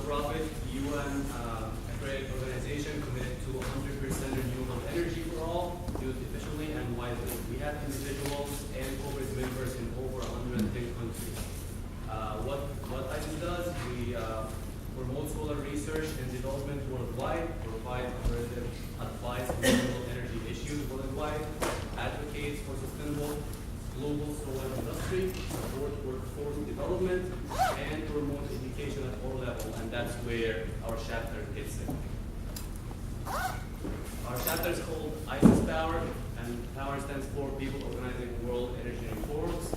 non-profit UN accredited organization committed to 100% renewable energy for all, used efficiently and wisely. We have individuals and corporate members in over 110 countries. What ISES does, we promote solar research and development worldwide, provide comparative advice on renewable energy issues worldwide, advocates for sustainable global solar industry, support workforce development, and promote education at all levels, and that's where our chapter hits it. Our chapter is called ISES Power, and Power stands for People Organizing World Energy Reforms.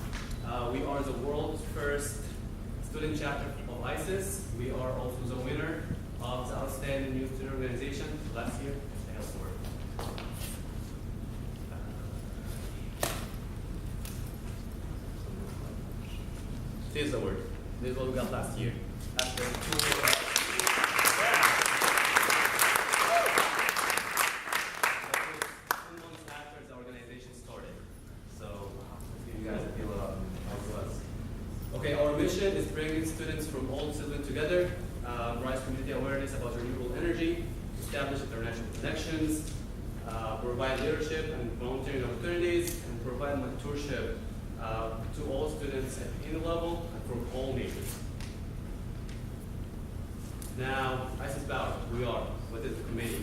We are the world's first student chapter of ISES. We are also the winner of the Outstanding New Student Organization last year. This is the word. This is what we got last year. After 2 months after the organization started. So, let's give you guys a feel of how it was. Okay, our mission is bringing students from all disciplines together, raise community awareness about renewable energy, establish international connections, provide leadership and volunteering opportunities, and provide mentorship to all students at any level and from all majors. Now, ISES Power, we are. What is the committee?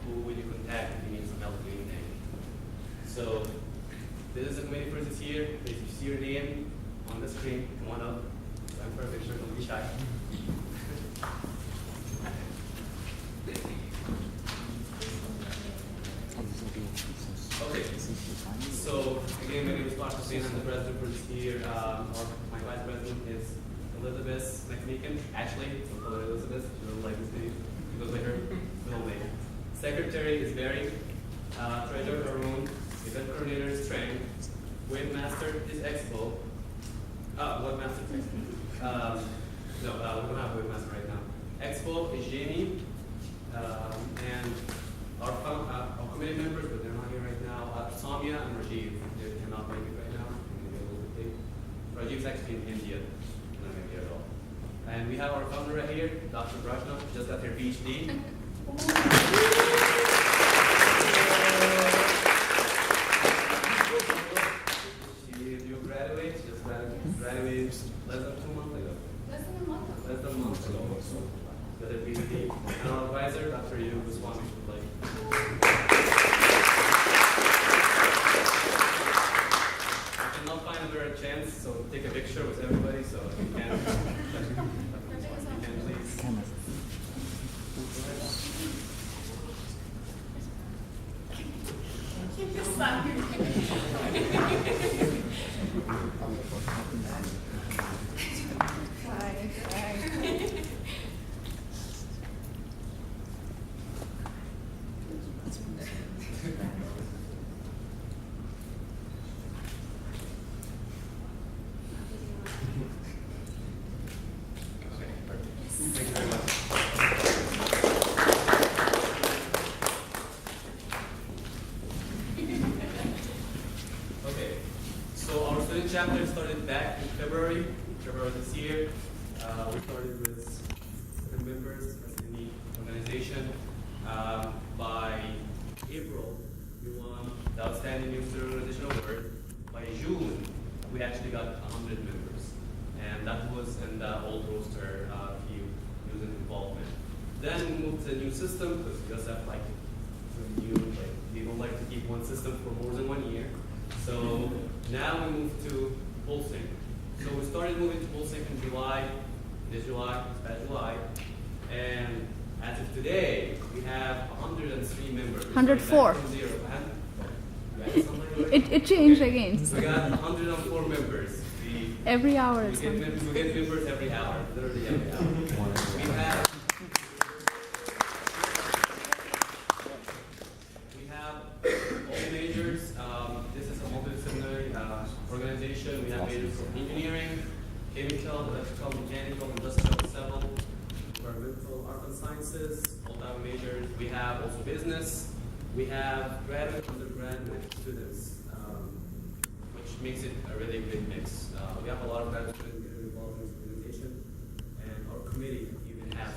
Who will you contact if you need some help with anything? So, this is the committee for this year. If you see your name on the screen, come on up. I'm for a picture, don't be shy. Okay, so again, my name is Taher Hussein. I'm the president for this year. My vice president is Elizabeth Macmeeken. Actually, we'll call her Elizabeth. She doesn't like this name. She goes by her middle name. Secretary is Barry. Treasurer Arun. Event coordinator is Trang. Webmaster is Expo. Webmaster is Expo. No, we don't have a webmaster right now. Expo is Jamie. And our committee members, but they're not here right now, Saumya and Rajeev. They cannot make it right now. Maybe a little bit late. Rajeev's actually in India. Not going to be here at all. And we have our founder right here, Dr. Rachana, just got her Ph.D. You graduated, just graduated less than 2 months ago. Less than a month ago. Got her Vidhi. And our advisor, Dr. Yogi Goswami. Chance, so take a picture with everybody, so you can, please. Chapter started back in February this year. We started with 7 members as a unique organization. By April, we won the Outstanding New Student Organization Award. By June, we actually got 100 members. And that was in the old roster field using involvement. Then we moved to the new system because we just have we don't like to keep one system for more than 1 year. So now we moved to pulsing. So we started moving to pulsing in July. This past July. And as of today, we have 103 members. 104. It changed again. We got 104 members. Every hour. We get members every hour, literally every hour. We have all majors. This is a multidisciplinary organization. We have majors from engineering, chemical, electrical, mechanical, industrial, civil, environmental, art and sciences, all type of majors. We have also business. We have graduate, undergraduate students, which makes it a really good mix. We have a lot of graduate students involved in this organization, and our committee even has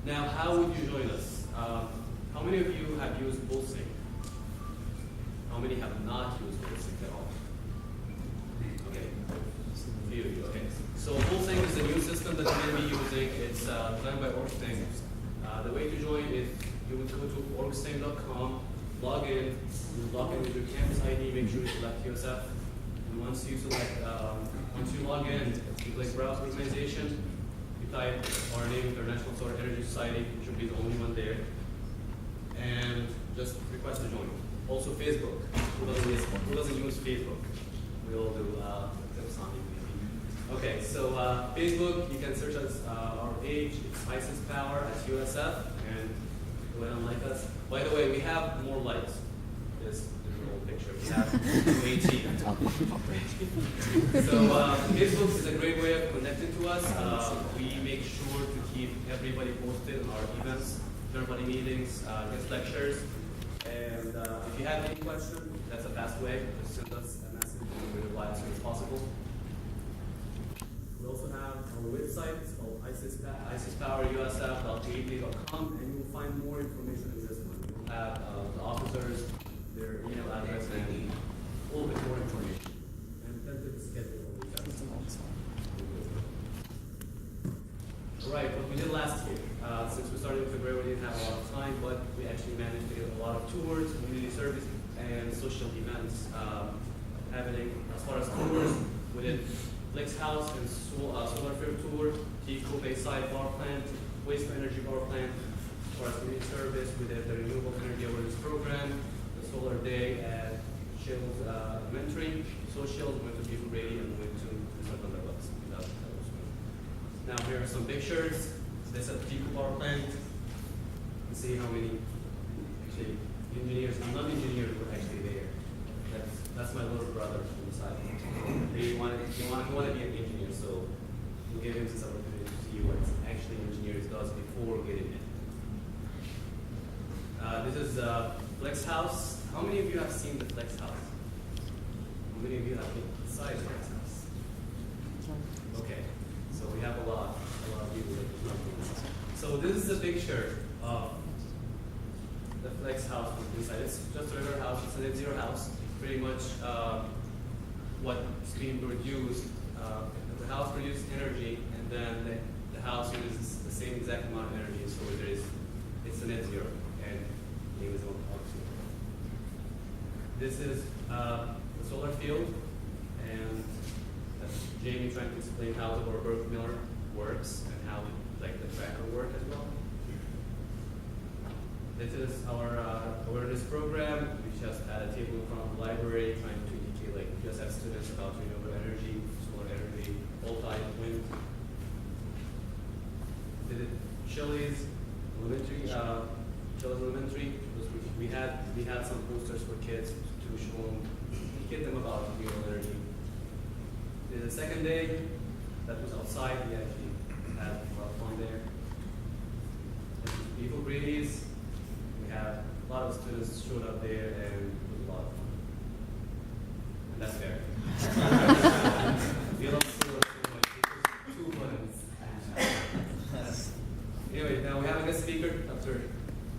Now, how would you join us? How many of you have used Pulsing? How many have not used Pulsing at all? Okay, a few of you. Okay, so Pulsing is a new system that we're going to be using. It's designed by Orgsting. The way to join is you would go to orgsting.com, log in, you log in with your campus ID, make sure you select USF. And once you log in, you click Browse Organization, you type our name, International Solar Energy Society, which should be the only one there, and just request to join. Also Facebook, who doesn't use Facebook? We all do, except Sonny maybe. Okay, so Facebook, you can search us, our page, it's ISIS Power at USF, and go ahead and like us. By the way, we have more likes. This old picture. We have 218. So Facebook is a great way of connecting to us. We make sure to keep everybody posted on our events, everybody meetings, guest lectures. And if you have any questions, that's a fast way. Just send us a message and we'll reply as soon as possible. We also have our website. It's called isispowerusf.pad.com, and you will find more information in this one. We'll have the officers, their email address, and a little bit more information. And tentative schedule. All right, what we did last year. Since we started in February, we didn't have a lot of time, but we actually managed to get a lot of tours, community service, and social events happening. As far as tours, we did Flex House and Solar Fair Tour, Tico Bayside Power Plant, Waste Energy Power Plant. As far as community service, we did the Renewable Energy Awareness Program, the Solar Day at Shell's Elementary, Social, went to People Ready, and went to Mr. Thunderbucks. Now here are some pictures. This at the Tico Power Plant. You see how many actually engineers and non-engineers were actually there. That's my little brother from the side. He wanted to be an engineer, so we gave him this opportunity to see what actually engineers does before getting in. This is Flex House. How many of you have seen the Flex House? How many of you have been inside the Flex House? Okay, so we have a lot of people that love this. So this is a picture of the Flex House from inside. It's just a regular house. It's a net zero house. Pretty much what's being produced. The house produces energy, and then the house uses the same exact amount of energy. So it's a net zero, and it was on oxygen. This is the solar field, and that's Jamie trying to explain how the Warburg Miller works and how the tracker work as well. This is our awareness program. We just had a table in front of the library trying to educate just have students about renewable energy, solar energy, voltaic, wind. Did it Shelley's elementary, we had some posters for kids to show them, educate them about renewable energy. The second day, that was outside. We actually had a lot of fun there. People breeze. We had a lot of students showed up there, and it was a lot of fun. And that's fair. We love solar so much. It's 2 buttons. Anyway, now we have a guest speaker, Dr.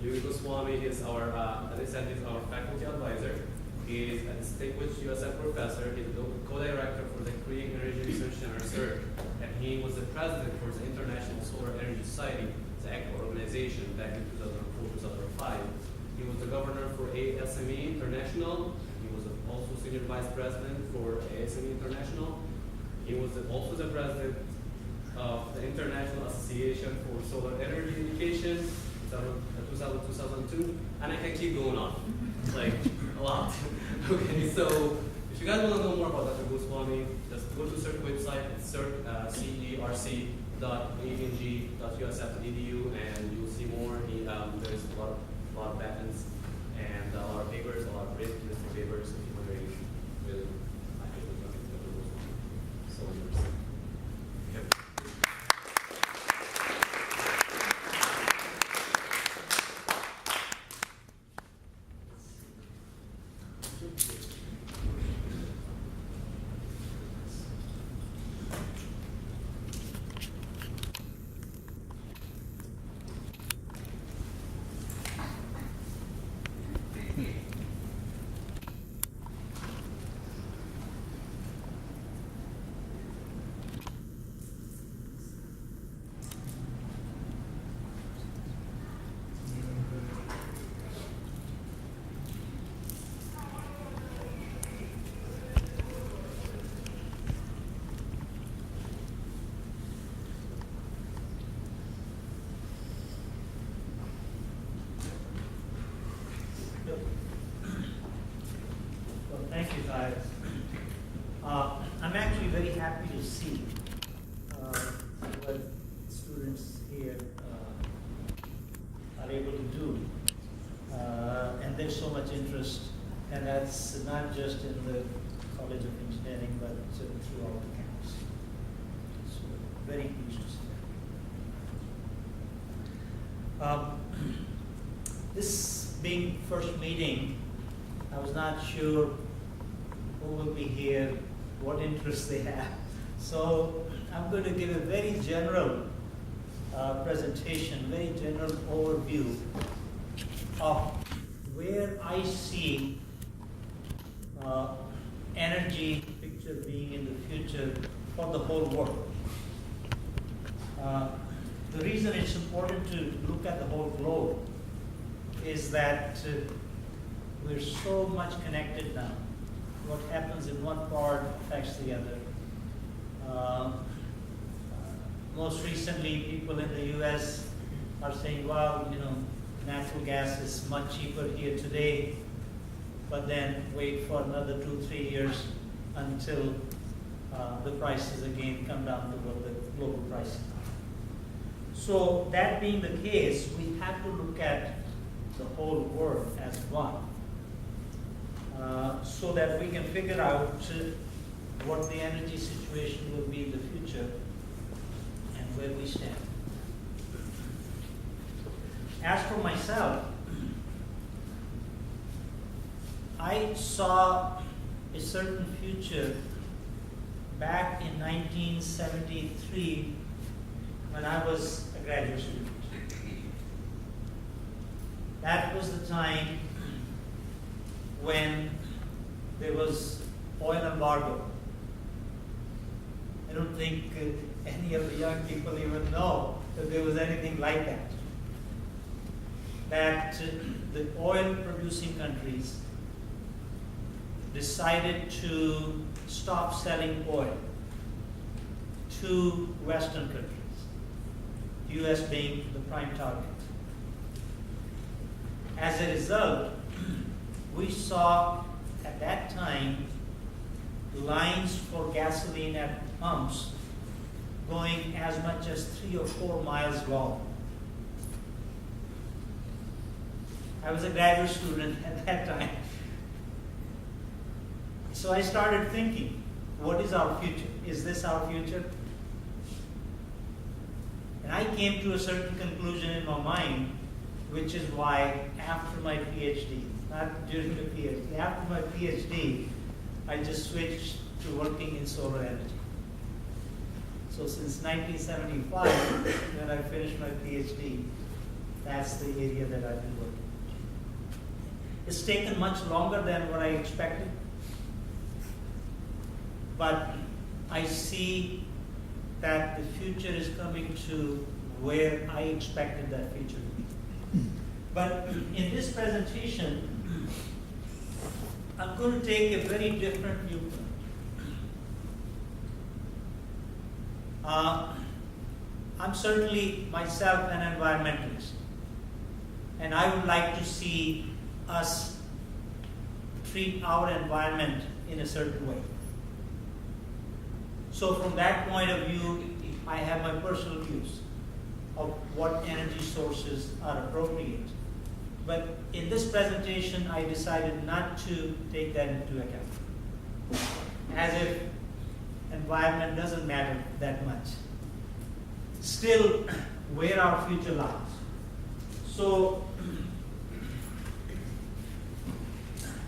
Yogi Goswami. He's our, as I said, he's our faculty advisor. He is a distinguished USF professor. He's the co-director for the Korean Energy Research Center, and he was the president for the International Solar Energy Society, the Expo organization, back in 2004-2005. He was the governor for ASME International. He was also senior vice president for ASME International. He was also the president of the International Association for Solar Energy Education, 2000-2002, and I can keep going on, like a lot. Okay, so if you guys want to know more about Dr. Goswami, just go to the CERC website. It's cerc.eng.usf.edu, and you'll see more. There's a lot of patents and a lot of papers, a lot of written papers. If you're wondering, really, I think we're going to Dr. Goswami. So yours. Okay. I'm actually very happy to see what students here are able to do. And there's so much interest, and that's not just in the College of Engineering, but throughout the campus. So very pleased to see that. This being first meeting, I was not sure who will be here, what interests they have. So I'm going to give a very general presentation, very general overview of where I see energy picture being in the future for the whole world. The reason it's important to look at the whole globe is that we're so much connected now. What happens in one part affects the other. Most recently, people in the US are saying, well, natural gas is much cheaper here today, but then wait for another 2-3 years until the prices again come down to what the global prices are. So that being the case, we have to look at the whole world as one, so that we can figure out what the energy situation will be in the future and where we stand. As for myself, I saw a certain future back in 1973 when I was a graduate student. That was the time when there was oil embargo. I don't think any of the young people even know that there was anything like that. That the oil-producing countries decided to stop selling oil to Western countries, US being the prime target. As a result, we saw at that time lines for gasoline at pumps going as much as 3 or 4 miles long. I was a graduate student at that time. So I started thinking, what is our future? Is this our future? And I came to a certain conclusion in my mind, which is why after my Ph.D., not during the Ph.D., after my Ph.D., I just switched to working in solar energy. So since 1975, when I finished my Ph.D., that's the area that I've been working. It's taken much longer than what I expected, but I see that the future is coming to where I expected that future to be. But in this presentation, I'm going to take a very different viewpoint. I'm certainly myself an environmentalist, and I would like to see us treat our environment in a certain way. So from that point of view, I have my personal views of what energy sources are appropriate. But in this presentation, I decided not to take that into account, as if environment doesn't matter that much. Still, where our future lies. So,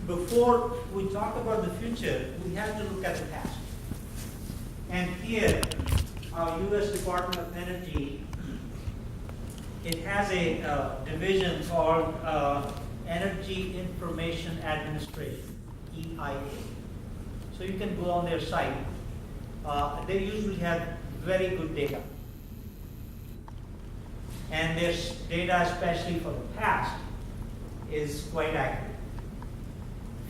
before we talk about the future, we have to look at the past. And here, our U.S. Department of Energy, it has a division called Energy Information Administration, EIA. So you can go on their site. They usually have very good data. And their data, especially for the past, is quite accurate.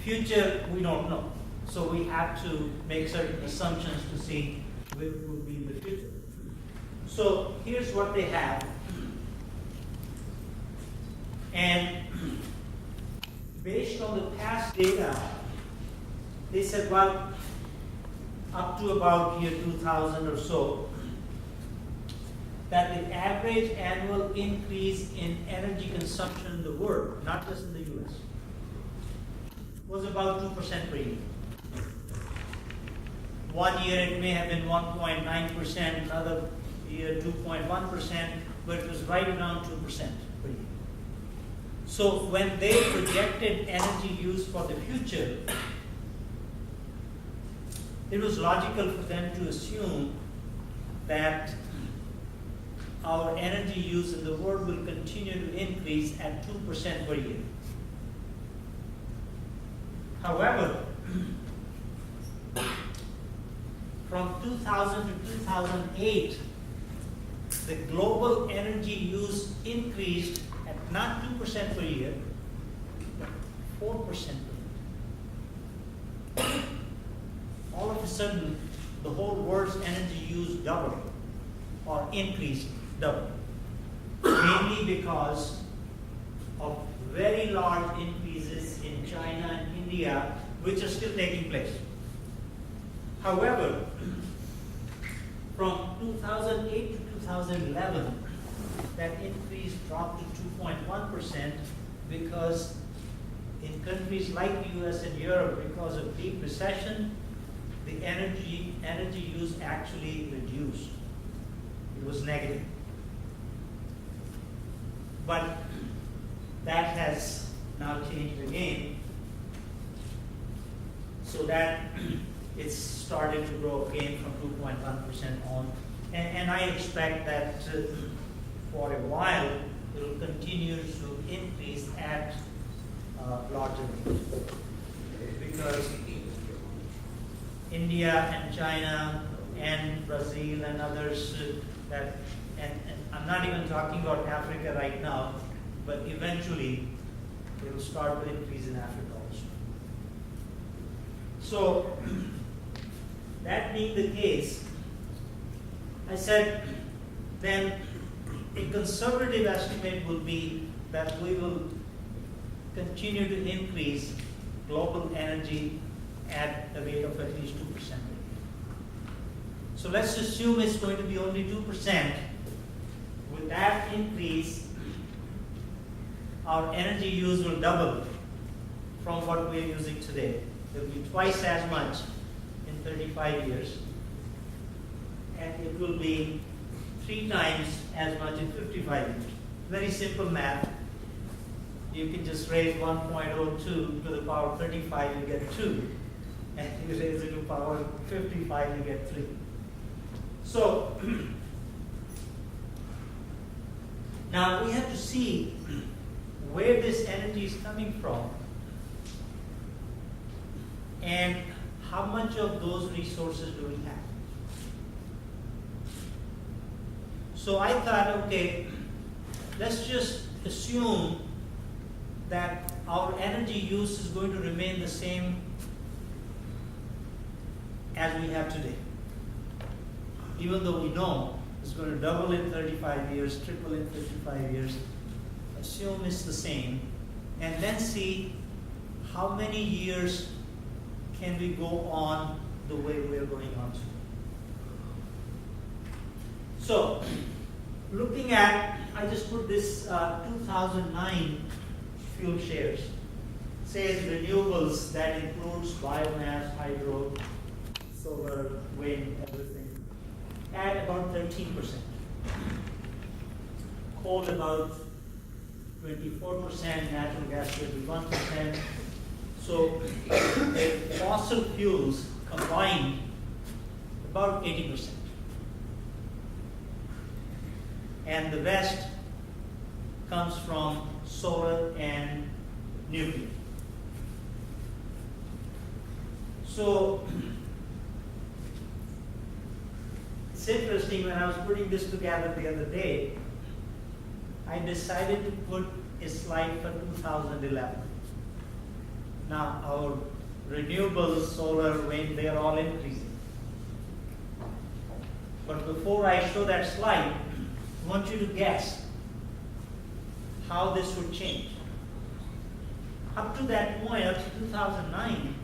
Future, we don't know. So we have to make certain assumptions to see where it will be in the future. So here's what they have. And based on the past data, they said, well, up to about year 2000 or so, that the average annual increase in energy consumption in the world, not just in the US, was about 2% per year. One year it may have been 1.9%, another year 2.1%, but it was right around 2% per year. So when they projected energy use for the future, it was logical for them to assume that our energy use in the world will continue to increase at 2% per year. However, from 2000 to 2008, the global energy use increased at not 2% per year, but 4% per year. All of a sudden, the whole world's energy use doubled or increased double, mainly because of very large increases in China and India, which are still taking place. However, from 2008 to 2011, that increase dropped to 2.1% because in countries like the US and Europe, because of deep recession, the energy use actually reduced. It was negative. But that has now changed again, so that it's started to grow again from 2.1% on. And I expect that for a while it will continue to increase at larger rates. Because India and China and Brazil and others and I'm not even talking about Africa right now, but eventually it will start to increase in Africa also. So that being the case, I said then a conservative estimate will be that we will continue to increase global energy at a rate of at least 2%. So let's assume it's going to be only 2%. With that increase, our energy use will double from what we're using today. It will be twice as much in 35 years, and it will be 3 times as much in 55 years. Very simple math. You can just raise 1.02 to the power 35, you get 2. And you raise it to power 55, you get 3. So, now we have to see where this energy is coming from and how much of those resources do we have. So I thought, okay, let's just assume that our energy use is going to remain the same as we have today. Even though we know it's going to double in 35 years, triple in 55 years, assume it's the same, and then see how many years can we go on the way we're going on to. So, looking at, I just put this 2009 fuel shares. Says renewables, that includes biomass, hydro, solar, wind, everything, at about 13%. Coal about 24%, natural gas 21%. So the fossil fuels combined about 80%. And the rest comes from solar and nuclear. So it's interesting, when I was putting this together the other day, I decided to put a slide for 2011. Now our renewables, solar, wind, they are all increasing. But before I show that slide, I want you to guess how this would change. Up to that point, up to 2009,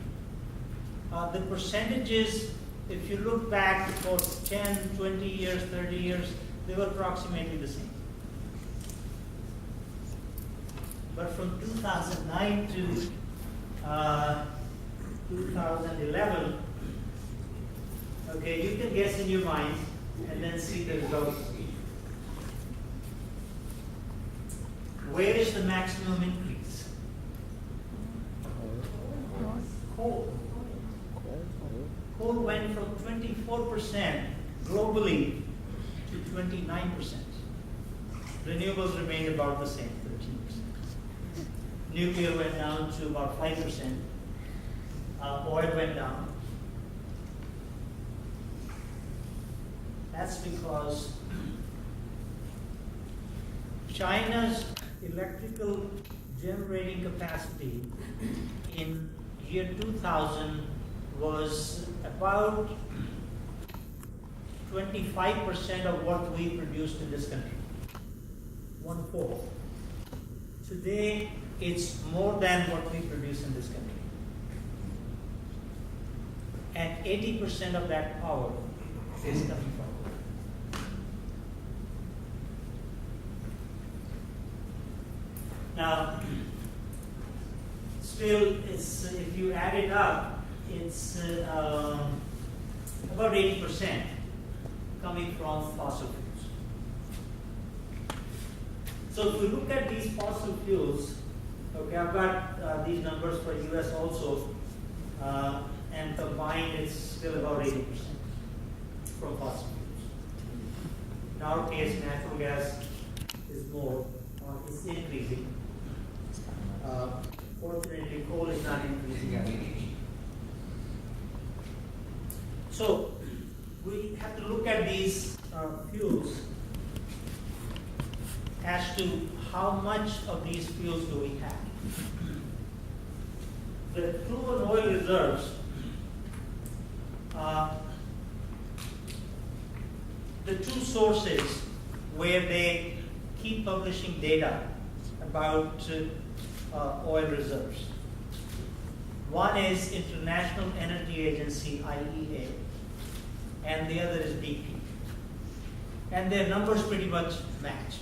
The percentages, if you look back for 10, 20 years, 30 years, they were approximately the same. But from 2009 to 2011, okay, you can guess in your mind and then see the results. Where is the maximum increase? Coal. Coal went from 24% globally to 29%. Renewables remained about the same, 13%. Nuclear went down to about 5%. Oil went down. That's because China's electrical generating capacity in year 2000 was about 25% of what we produced in this country. 1/4. Today, it's more than what we produce in this country. And 80% of that power is coming from coal. Now, still, it's, if you add it up, it's about 80% coming from fossil fuels. So if we look at these fossil fuels, okay, I've got these numbers for US also, and combined it's still about 80% from fossil fuels. In our case, natural gas is more, it's increasing. Fortunately, coal is not increasing as much. So we have to look at these fuels as to how much of these fuels do we have. The proven oil reserves, the two sources where they keep publishing data about oil reserves. One is International Energy Agency, IEA, and the other is BP. And their numbers pretty much match.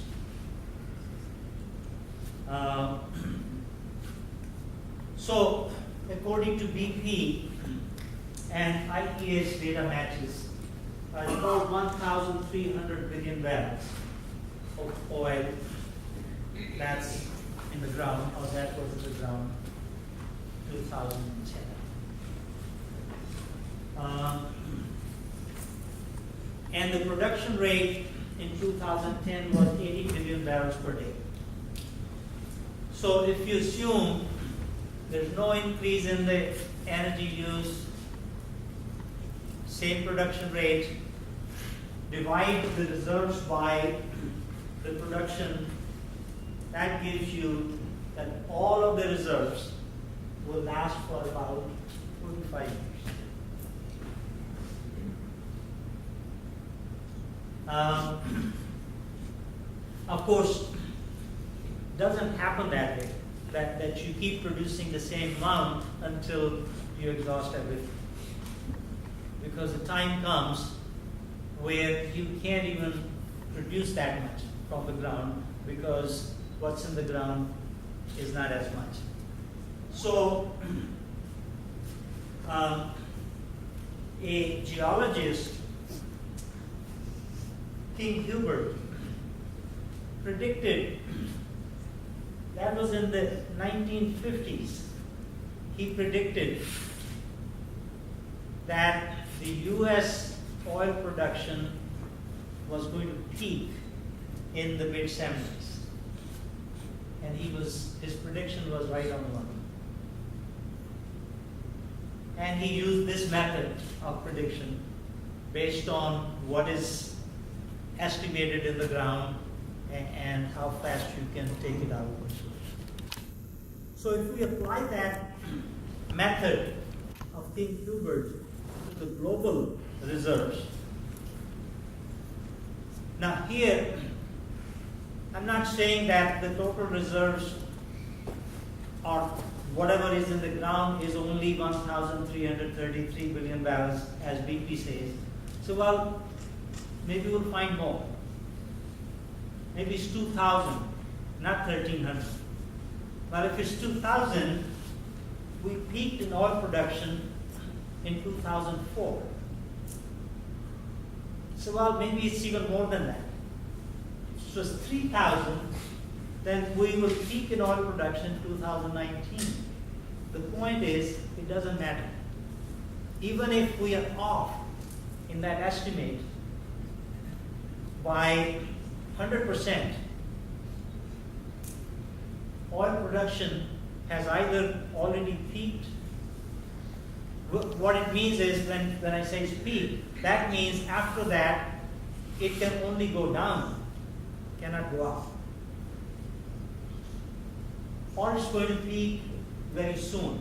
So, according to BP and IEA's data matches, about 1,300 billion barrels of oil that's in the ground, or that was in the ground, 2010. And the production rate in 2010 was 80 billion barrels per day. So if you assume there's no increase in the energy use, same production rate, divide the reserves by the production, that gives you that all of the reserves will last for about 45 years. Of course, it doesn't happen that way, that you keep producing the same amount until you exhaust everything. Because the time comes where you can't even produce that much from the ground because what's in the ground is not as much. So, a geologist, King Hubert, predicted, that was in the 1950s, he predicted that the US oil production was going to peak in the mid-70s. And his prediction was right on the money. And he used this method of prediction based on what is estimated in the ground and how fast you can take it out. So if we apply that method of King Hubert to the global reserves, now here, I'm not saying that the total reserves are whatever is in the ground is only 1,333 billion barrels, as BP says. So, well, maybe we'll find more. Maybe it's 2,000, not 1,300. Well, if it's 2,000, we peaked in oil production in 2004. So, well, maybe it's even more than that. So it's 3,000, then we will peak in oil production in 2019. The point is, it doesn't matter. Even if we are off in that estimate by 100%, oil production has either already peaked. What it means is, when I say it's peaked, that means after that, it can only go down, cannot go up. Or it's going to peak very soon.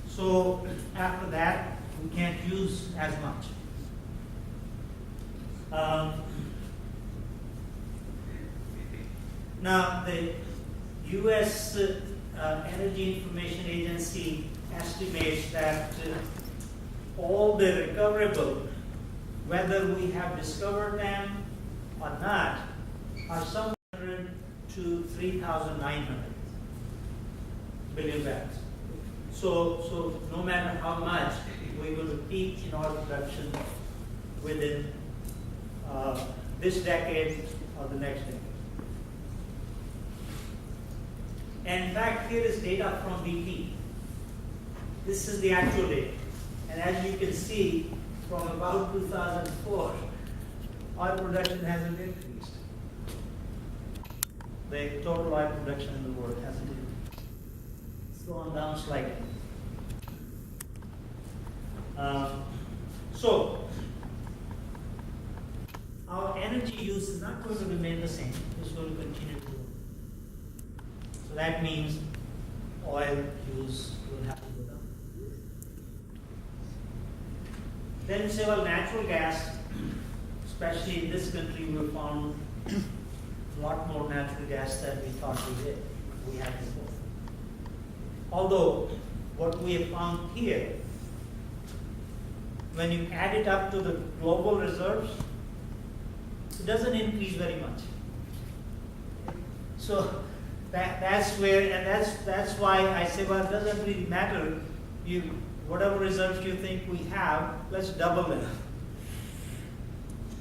So after that, we can't use as much. Now, the U.S. Energy Information Agency estimates that all the recoverable, whether we have discovered them or not, are somewhere to 3,900 billion barrels. So no matter how much, we will peak in oil production within this decade or the next decade. And in fact, here is data from BP. This is the actual data. And as you can see, from about 2004, oil production hasn't increased. The total oil production in the world hasn't increased. It's gone down slightly. So, our energy use is not going to remain the same. It's going to continue to grow. So that means oil use will have to go down. Then you say, well, natural gas, especially in this country, we found a lot more natural gas than we thought we had before. Although, what we have found here, when you add it up to the global reserves, it doesn't increase very much. So that's where, and that's why I say, well, it doesn't really matter. Whatever reserves you think we have, let's double them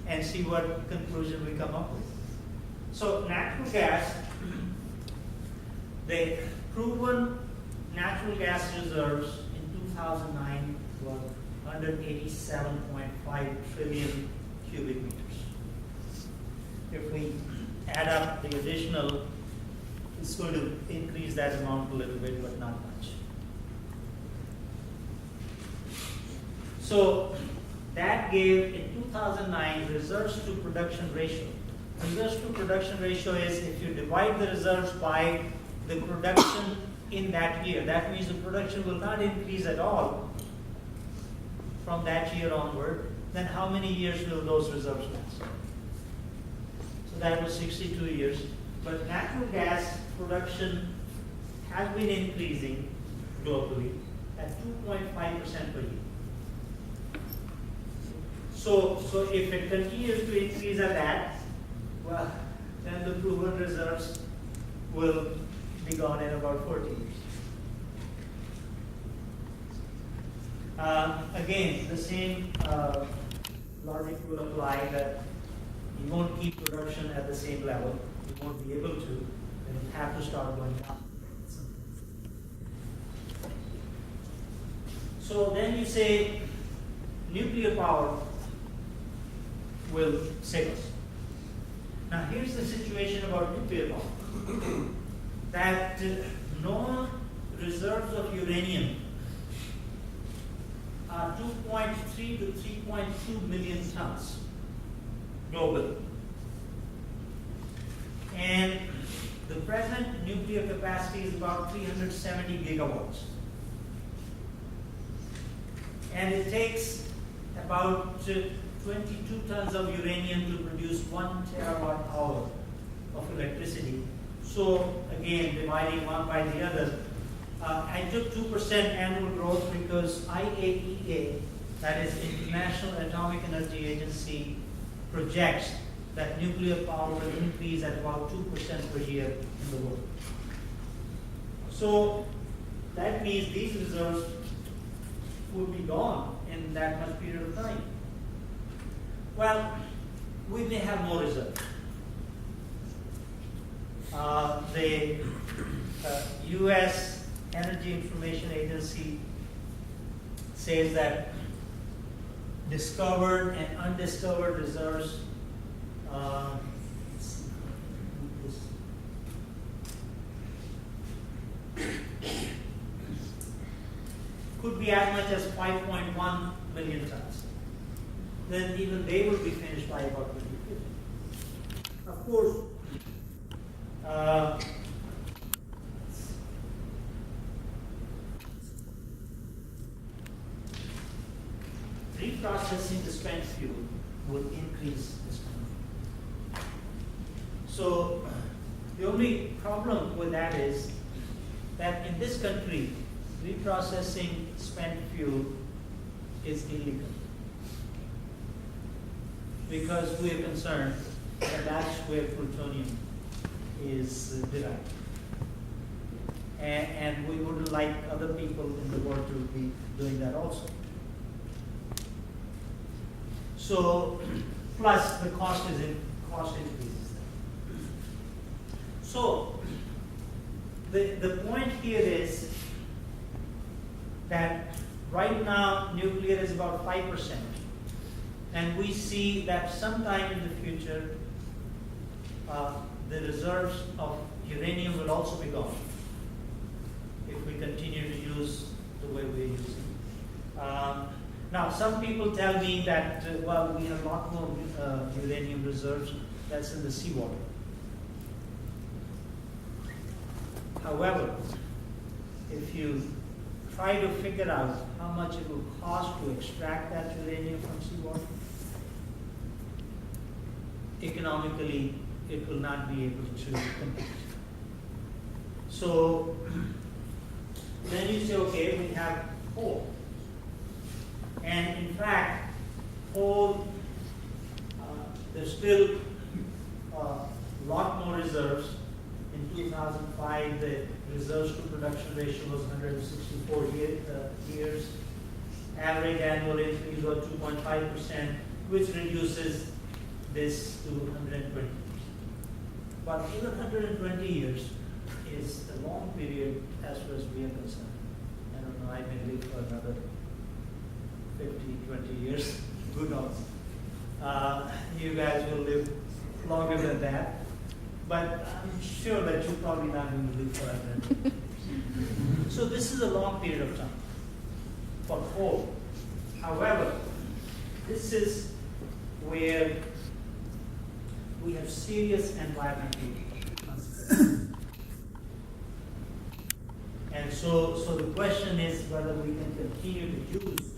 and see what conclusion we come up with. So natural gas, the proven natural gas reserves in 2009 were 187.5 trillion cubic meters. If we add up the additional, it's going to increase that amount a little bit, but not much. So that gave, in 2009, reserves to production ratio. Reserves to production ratio is if you divide the reserves by the production in that year. That means the production will not increase at all from that year onward. Then how many years will those reserves last? So that was 62 years. But natural gas production has been increasing globally at 2.5% per year. So if it continues to increase at that, well, then the proven reserves will be gone in about 40 years. Again, the same logic will apply that you won't keep production at the same level. You won't be able to, and you have to start going down. So then you say nuclear power will save us. Now here's the situation about nuclear power. That known reserves of uranium are 2.3 to 3.2 million tons globally. And the present nuclear capacity is about 370 gigawatts. And it takes about 22 tons of uranium to produce 1 terawatt hour of electricity. So again, dividing one by the other, I took 2% annual growth because IAEA, that is International Atomic Energy Agency, projects that nuclear power will increase at about 2% per year in the world. So that means these reserves would be gone in that much period of time. Well, we may have more reserves. The U.S. Energy Information Agency says that discovered and undiscovered reserves could be as much as 5.1 million tons. Then even they will be finished by about 2050. Of course, reprocessing the spent fuel would increase this number. So the only problem with that is that in this country, reprocessing spent fuel is illegal, because we are concerned that that's where plutonium is derived. And we wouldn't like other people in the world to be doing that also. So, plus the cost increases. So, the point here is that right now nuclear is about 5%, and we see that sometime in the future the reserves of uranium will also be gone if we continue to use the way we're using. Now, some people tell me that, well, we have a lot more uranium reserves that's in the seawater. However, if you try to figure out how much it will cost to extract that uranium from seawater, economically, it will not be able to compete. So then you say, okay, we have coal. And in fact, coal, there's still a lot more reserves. In 2005, the reserves to production ratio was 164 years. Average annual increase was 2.5%, which reduces this to 120 years. But even 120 years is a long period as far as we are concerned. I don't know, I may live for another 50, 20 years. Who knows? You guys will live longer than that. But I'm sure that you're probably not going to live forever. So this is a long period of time for coal. However, this is where we have serious environmental consequences. And so the question is whether we can continue to use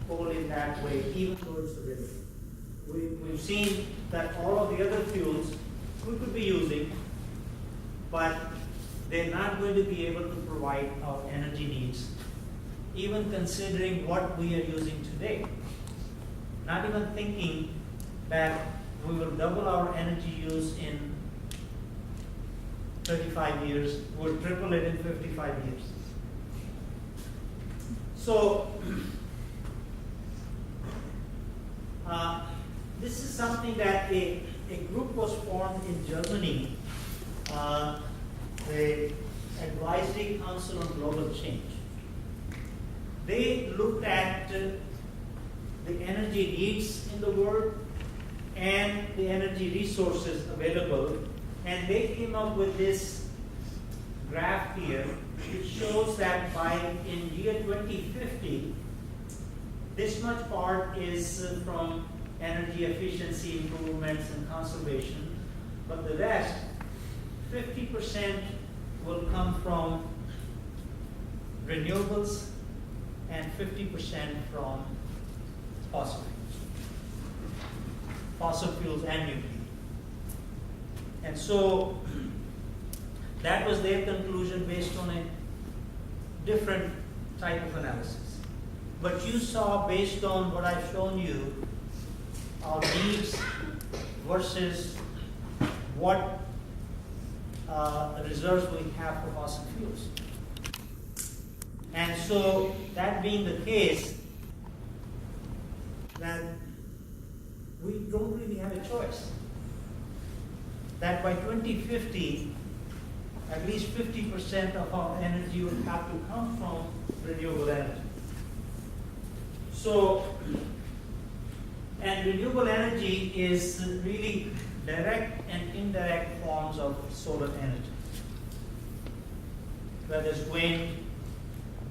coal in that way, even towards the river. We've seen that all of the other fuels we could be using, but they're not going to be able to provide our energy needs, even considering what we are using today. Not even thinking that we will double our energy use in 35 years, we'll triple it in 55 years. So, this is something that a group was formed in Germany, the Advisory Council on Global Change. They looked at the energy needs in the world and the energy resources available, and they came up with this graph here, which shows that in year 2050, this much part is from energy efficiency improvements and conservation, but the rest, 50% will come from renewables and 50% from fossil fuels and nuclear. And so that was their conclusion based on a different type of analysis. But you saw, based on what I've shown you, our needs versus what reserves we have for fossil fuels. And so, that being the case, that we don't really have a choice. That by 2050, at least 50% of our energy will have to come from renewable energy. So, and renewable energy is really direct and indirect forms of solar energy. Whether it's wind,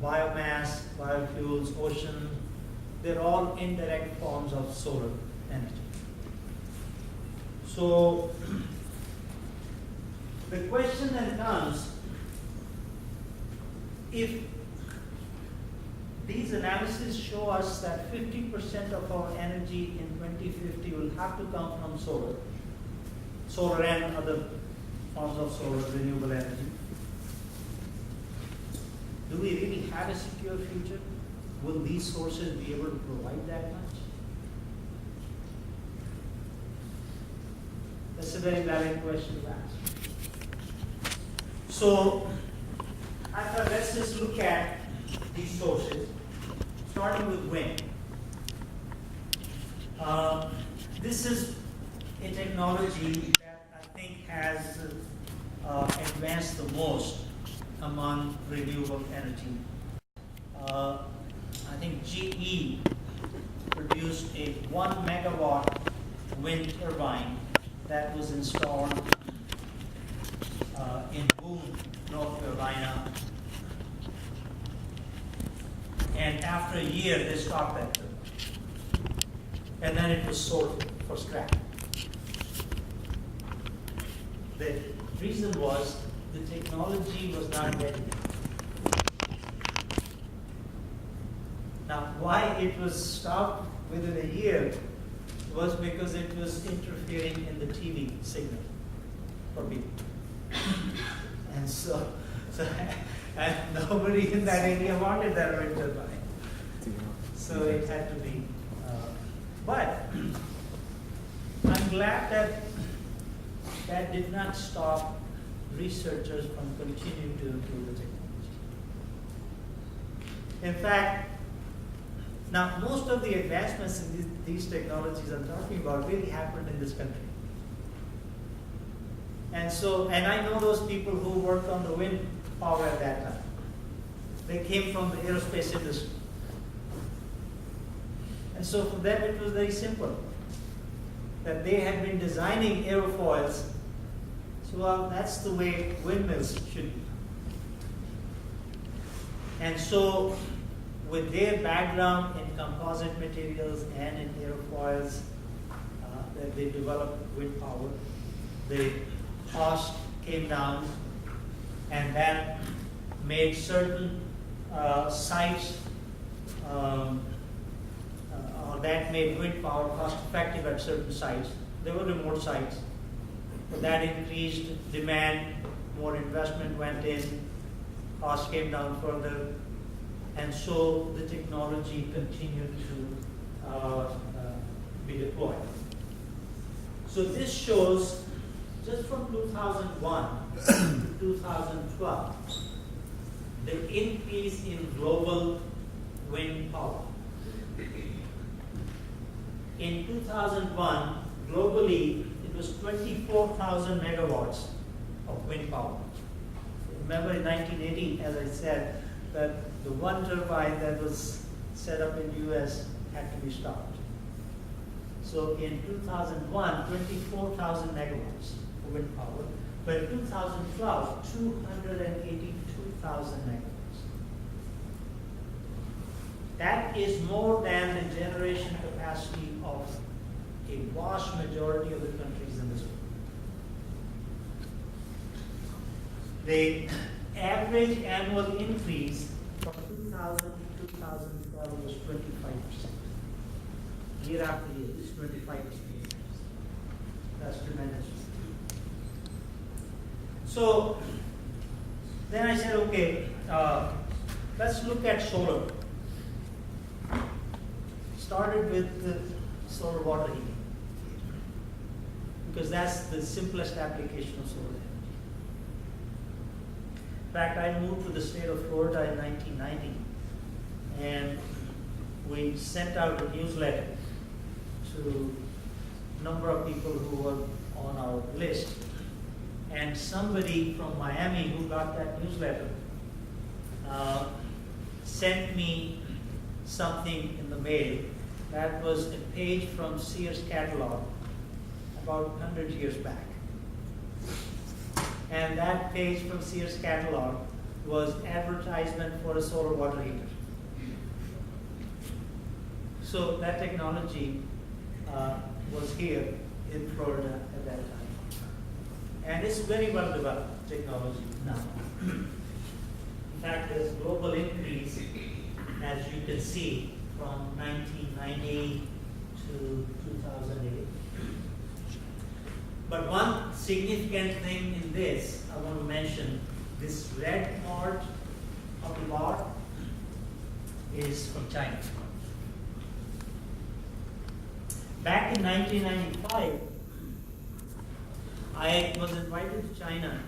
biomass, biofuels, ocean, they're all indirect forms of solar energy. So, the question then comes, if these analyses show us that 50% of our energy in 2050 will have to come from solar and other forms of solar renewable energy, do we really have a secure future? Will these sources be able to provide that much? That's a very valid question to ask. So, I thought let's just look at these sources, starting with wind. This is a technology that I think has advanced the most among renewable energy. I think GE produced a 1 megawatt wind turbine that was installed in Boone, North Carolina. And after a year, they stopped that turbine. And then it was sold for scrap. The reason was the technology was not ready. Now, why it was stopped within a year was because it was interfering in the TV signal for people. And so and nobody in that area wanted that wind turbine. So it had to be. But I'm glad that that did not stop researchers from continuing to improve the technology. In fact, now most of the advancements in these technologies I'm talking about really happened in this country. And so, and I know those people who worked on the wind power at that time. They came from the aerospace industry. And so for them it was very simple. That they had been designing aerofoils, so well, that's the way windmills should be. And so with their background in composite materials and in aerofoils, that they developed wind power, the cost came down, and that made certain sites, or that made wind power cost effective at certain sites. There were remote sites, but that increased demand, more investment went in, cost came down further, and so the technology continued to be deployed. So this shows, just from 2001 to 2012, the increase in global wind power. In 2001, globally, it was 24,000 megawatts of wind power. Remember in 1980, as I said, that the one turbine that was set up in the US had to be stopped. So in 2001, 24,000 megawatts of wind power, but in 2012, 282,000 megawatts. That is more than the generation capacity of a vast majority of the countries in this world. The average annual increase from 2000 to 2012 was 25%. Year after year, it's 25%. That's tremendous. So then I said, okay, let's look at solar. Started with the solar water heating, because that's the simplest application of solar energy. In fact, I moved to the state of Florida in 1990, and we sent out a newsletter to a number of people who were on our list. And somebody from Miami who got that newsletter sent me something in the mail that was a page from Sears catalog about 100 years back. And that page from Sears catalog was advertisement for a solar water heater. So that technology was here in Florida at that time. And it's very well developed technology now. In fact, there's global increase, as you can see, from 1990 to 2008. But one significant thing in this, I want to mention, this red part of the bar is from China. Back in 1995, I was invited to China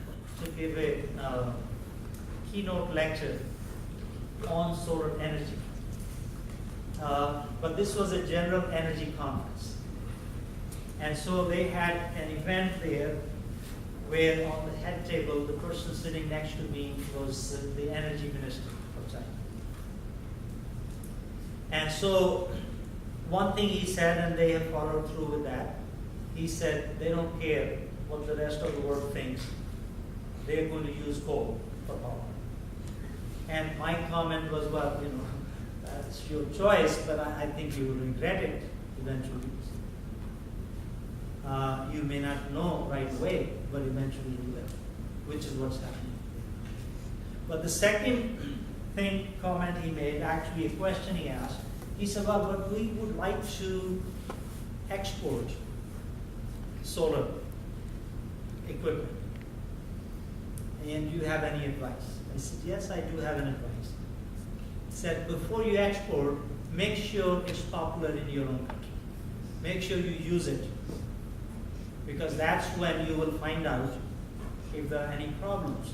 to give a keynote lecture on solar energy. But this was a general energy conference. And so they had an event there where on the head table, the person sitting next to me was the energy minister of China. And so one thing he said, and they have followed through with that, he said they don't care what the rest of the world thinks. They're going to use coal for power. And my comment was, well, that's your choice, but I think you will regret it eventually. You may not know right away, but eventually you will, which is what's happening. But the second comment he made, actually a question he asked, he said, well, but we would like to export solar equipment. And do you have any advice? I said, yes, I do have an advice. He said, before you export, make sure it's popular in your own country. Make sure you use it. Because that's when you will find out if there are any problems.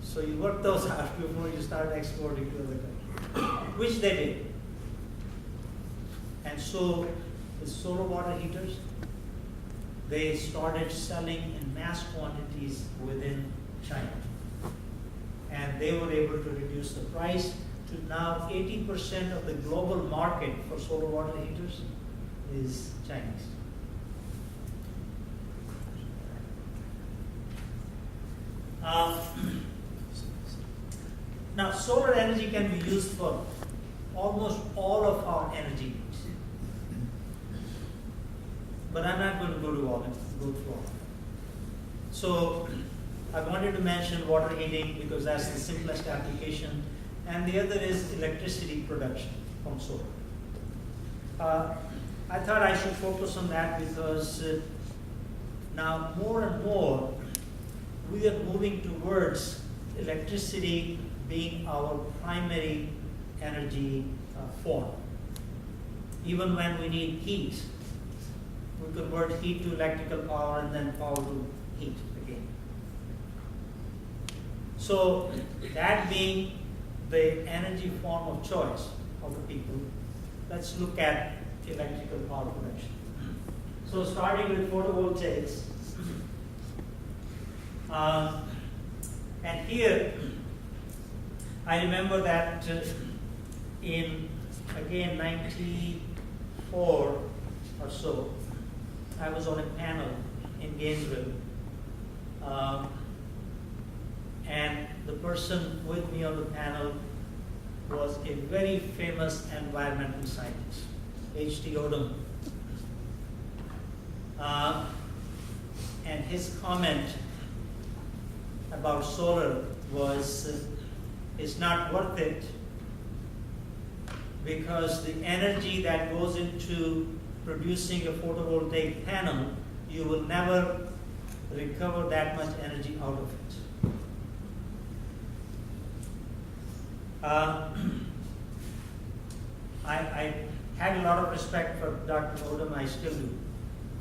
So you work those out before you start exporting to other countries, which they did. And so the solar water heaters, they started selling in mass quantities within China. And they were able to reduce the price to now 80% of the global market for solar water heaters is Chinese. Now, solar energy can be used for almost all of our energy needs. But I'm not going to go through all of it. So, I wanted to mention water heating because that's the simplest application, and the other is electricity production from solar. I thought I should focus on that because now more and more we are moving towards electricity being our primary energy form. Even when we need heat, we convert heat to electrical power and then power to heat again. So that being the energy form of choice of the people, let's look at electrical power production. So starting with photovoltaics, and here I remember that in again 94 or so, I was on a panel in Gainesville, and the person with me on the panel was a very famous environmental scientist, Ph.D. Odom. And his comment about solar was, it's not worth it because the energy that goes into producing a photovoltaic panel, you will never recover that much energy out of it. Uh, I had a lot of respect for Dr. Odom, I still do,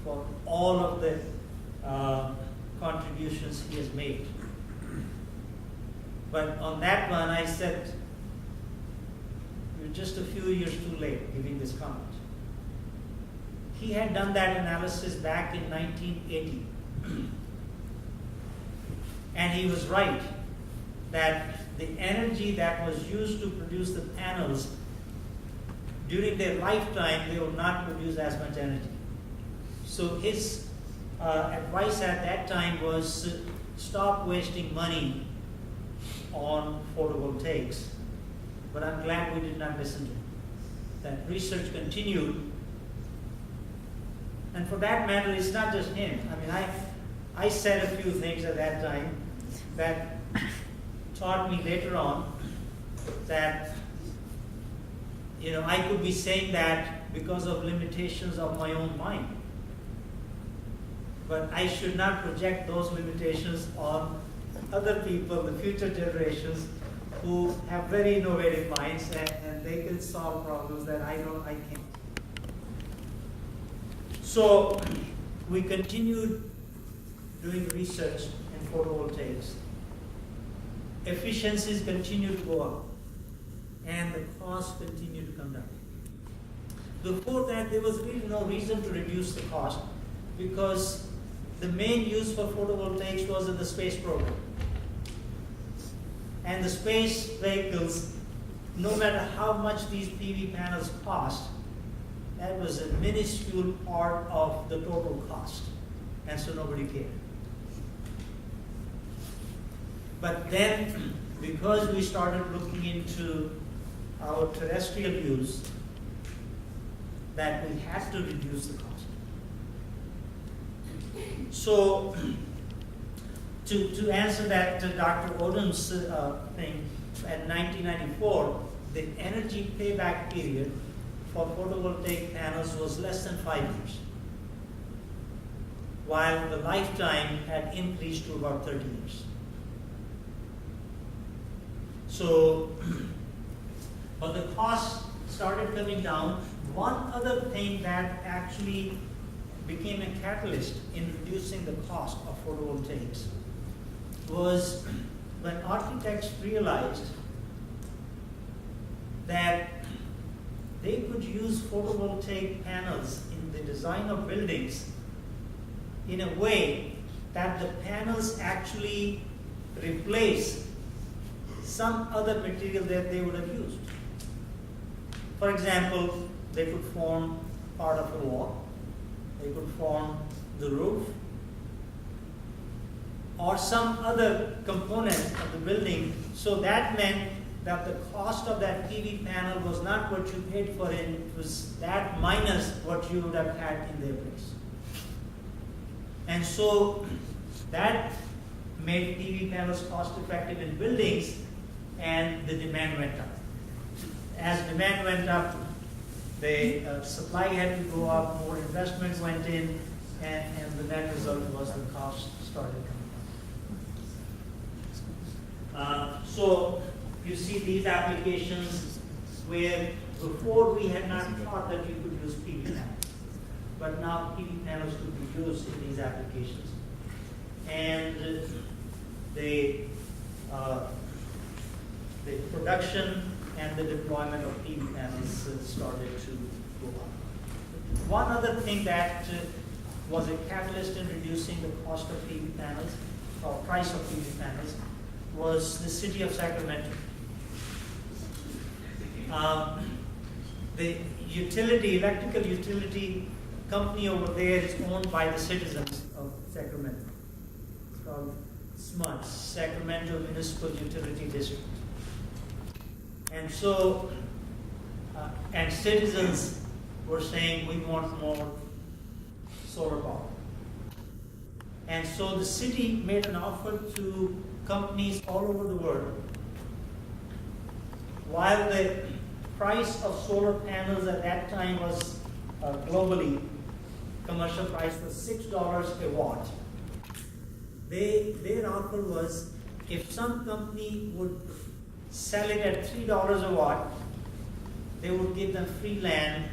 for all of the contributions he has made. But on that one, I said, you're just a few years too late giving this comment. He had done that analysis back in 1980. And he was right that the energy that was used to produce the panels, during their lifetime, they would not produce as much energy. So his advice at that time was stop wasting money on photovoltaics. But I'm glad we did not listen to him. That research continued. And for that matter, it's not just him. I mean, I said a few things at that time that taught me later on that, I could be saying that because of limitations of my own mind. But I should not project those limitations on other people, the future generations, who have very innovative minds and they can solve problems that I know I can't. So we continued doing research in photovoltaics. Efficiencies continued to go up and the cost continued to come down. Before that, there was really no reason to reduce the cost because the main use for photovoltaics was in the space program. And the space vehicles, no matter how much these PV panels cost, that was a minuscule part of the total cost. And so nobody cared. But then, because we started looking into our terrestrial use, that we had to reduce the cost. So, to answer that Dr. Odom's thing, at 1994, the energy payback period for photovoltaic panels was less than 5 years, while the lifetime had increased to about 30 years. So, but the cost started coming down. One other thing that actually became a catalyst in reducing the cost of photovoltaics was when architects realized that they could use photovoltaic panels in the design of buildings in a way that the panels actually replace some other material that they would have used. For example, they could form part of a wall, they could form the roof, or some other component of the building. So that meant that the cost of that PV panel was not what you paid for it, it was that minus what you would have had in their place. And so that made PV panels cost effective in buildings, and the demand went up. As demand went up, the supply had to go up, more investment went in, and the net result was the cost started coming down. So you see these applications where before we had not thought that you could use PV panels, but now PV panels could be used in these applications. And the production and the deployment of PV panels started to go up. One other thing that was a catalyst in reducing the cost of PV panels, or price of PV panels, was the city of Sacramento. The electrical utility company over there is owned by the citizens of Sacramento. It's called SMUD, Sacramento Municipal Utility District. And so, and citizens were saying, we want more solar power. And so the city made an offer to companies all over the world. While the price of solar panels at that time was globally, commercial price was $6 a watt. Their offer was, if some company would sell it at $3 a watt, they would give them free land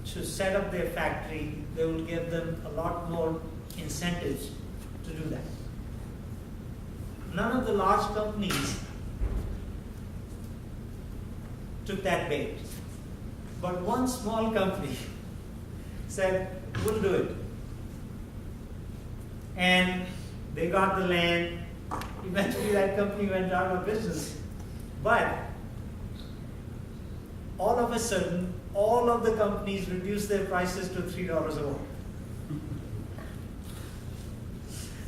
to set up their factory. They would give them a lot more incentives to do that. None of the large companies took that bait. But one small company said, we'll do it. And they got the land. Eventually that company went out of business. But all of a sudden, all of the companies reduced their prices to $3 a watt.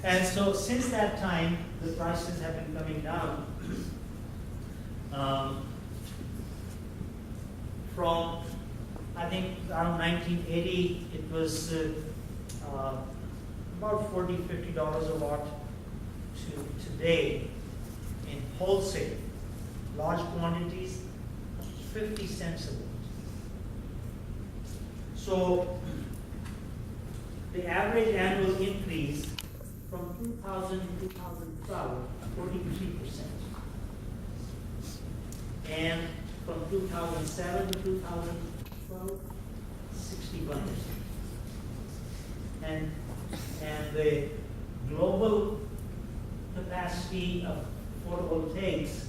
And so since that time, the prices have been coming down. From, I think, around 1980, it was about $40, $50 a watt to today in wholesale, large quantities, 50 cents a watt. So the average annual increase from 2000 to 2012, 43%. And from 2007 to 2012, 61%. And the global capacity of photovoltaics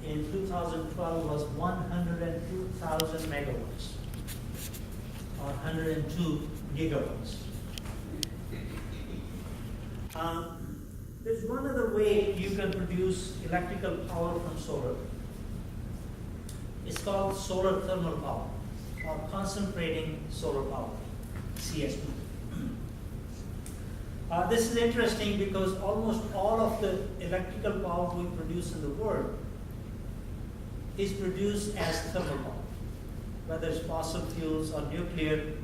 in 2012 was 102,000 megawatts, or 102 gigawatts. There's one other way you can produce electrical power from solar. It's called solar thermal power, or concentrating solar power, CSP. This is interesting because almost all of the electrical power we produce in the world is produced as thermal power. Whether it's fossil fuels or nuclear,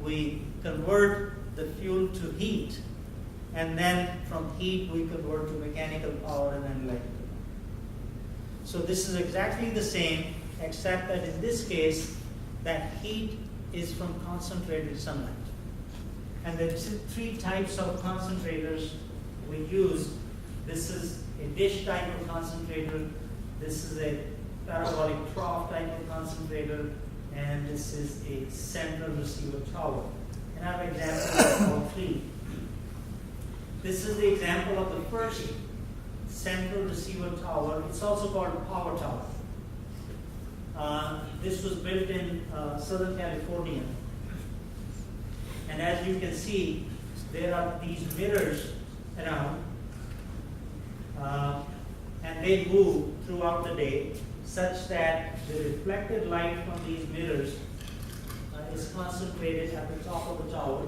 we convert the fuel to heat, and then from heat we convert to mechanical power and then electrical power. So this is exactly the same, except that in this case, that heat is from concentrated sunlight. And there are three types of concentrators we use. This is a dish type of concentrator, this is a parabolic trough type of concentrator, and this is a central receiver tower. And I have examples of all three. This is the example of the first central receiver tower. It's also called power tower. This was built in Southern California. And as you can see, there are these mirrors around, and they move throughout the day such that the reflected light from these mirrors is concentrated at the top of the tower,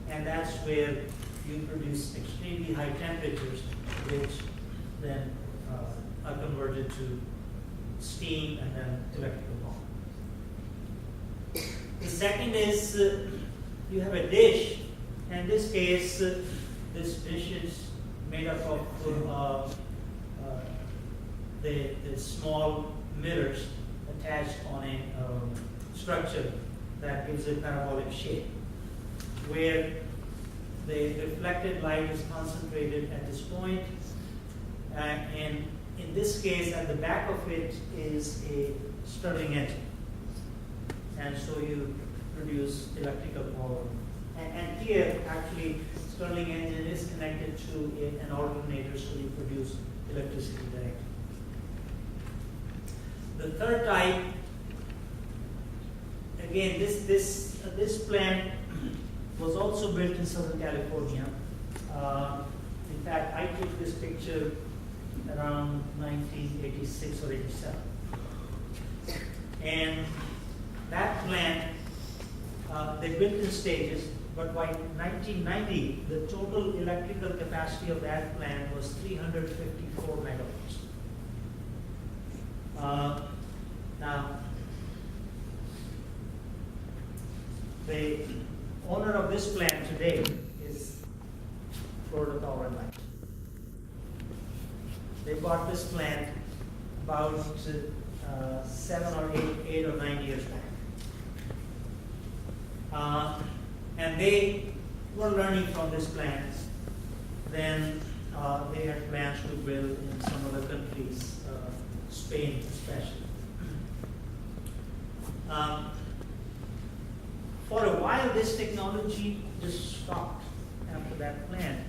and that's where you produce extremely high temperatures, which then are converted to steam and then electrical power. The second is you have a dish. In this case, this dish is made up of the small mirrors attached on a structure that gives a parabolic shape, where the reflected light is concentrated at this point, and in this case, at the back of it is a Stirling engine, and so you produce electrical power. And here, actually, Stirling engine is connected to an alternator, so you produce electricity directly. The third type, again, this plant was also built in Southern California. In fact, I took this picture around 1986 or 87. And that plant, they built in stages, but by 1990, the total electrical capacity of that plant was 354 megawatts. Now, the owner of this plant today is Florida Power and Light. They bought this plant about 7 or 8 or 9 years back. And they were learning from this plant. Then they had plans to build in some other countries, Spain especially. For a while, this technology just stopped after that plant.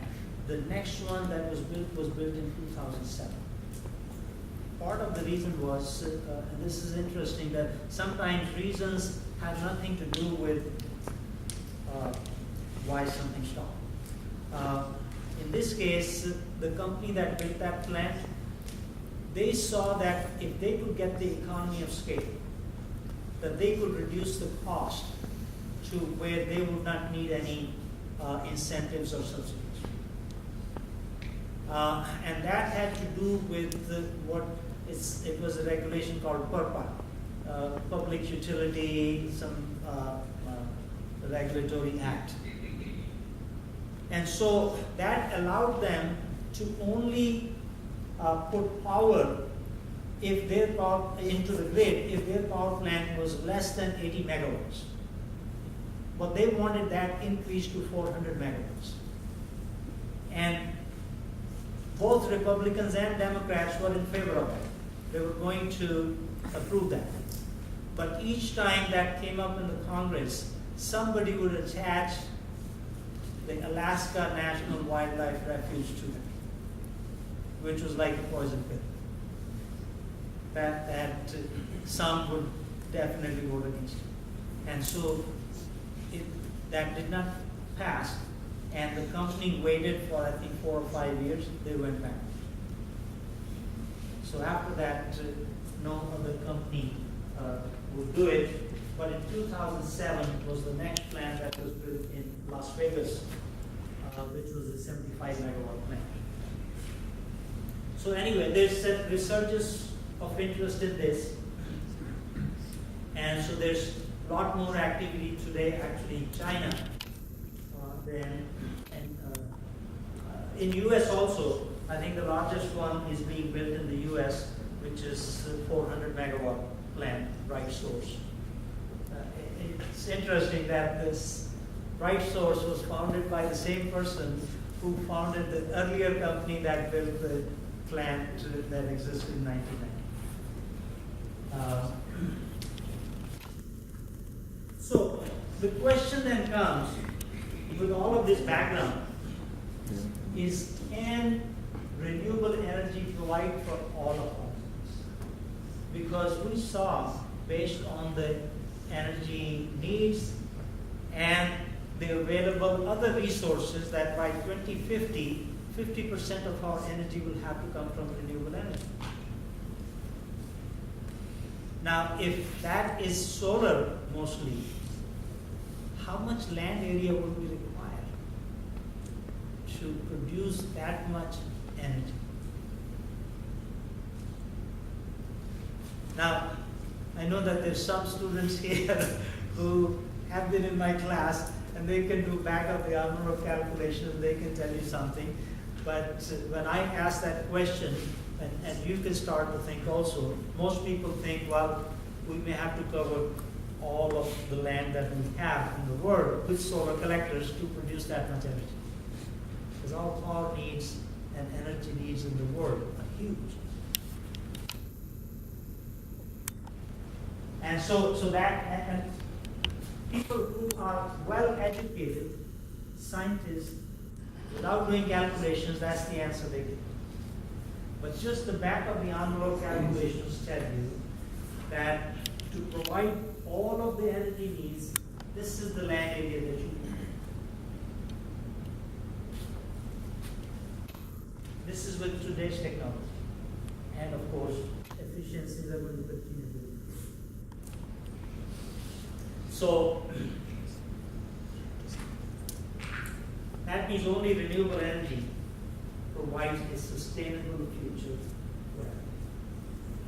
The next one that was built in 2007. Part of the reason was, and this is interesting, that sometimes reasons have nothing to do with why something stopped. In this case, the company that built that plant, they saw that if they could get the economy of scale, that they could reduce the cost to where they would not need any incentives or subsidies. And that had to do with it was a regulation called PURPA, Public Utility, Regulatory Act. And so that allowed them to only put power if their power into the grid if their power plant was less than 80 megawatts. But they wanted that increased to 400 megawatts. And both Republicans and Democrats were in favor of that. They were going to approve that. But each time that came up in the Congress, somebody would attach the Alaska National Wildlife Refuge to it, which was like a poison pill. That some would definitely vote against it. And so that did not pass, and the company waited for, I think, 4 or 5 years, they went back. So after that, no other company would do it, but in 2007 was the next plant that was built in Las Vegas, which was a 75 megawatt plant. So anyway, there's a resurgence of interest in this, and so there's a lot more activity today actually in China than in US also. I think the largest one is being built in the US, which is the 400 megawatt plant, Bright Source. It's interesting that this Bright Source was founded by the same person who founded the earlier company that built the plant that existed in 1990. So the question then comes, with all of this background, is can renewable energy provide for all of us? Because we saw, based on the energy needs and the available other resources, that by 2050, 50% of our energy will have to come from renewable energy. Now, if that is solar mostly, how much land area would we require to produce that much energy? Now, I know that there's some students here who have been in my class and they can do back of the envelope calculations, they can tell you something. But when I ask that question, and you can start to think also, most people think, well, we may have to cover all of the land that we have in the world with solar collectors to produce that much energy. Because all power needs and energy needs in the world are huge. And so that, and people who are well educated, scientists, without doing calculations, that's the answer they give. But just the back of the envelope calculations tell you that to provide all of the energy needs, this is the land area that you need. This is with today's technology. And of course, efficiencies are going to continue to improve. So, that means only renewable energy provides a sustainable future for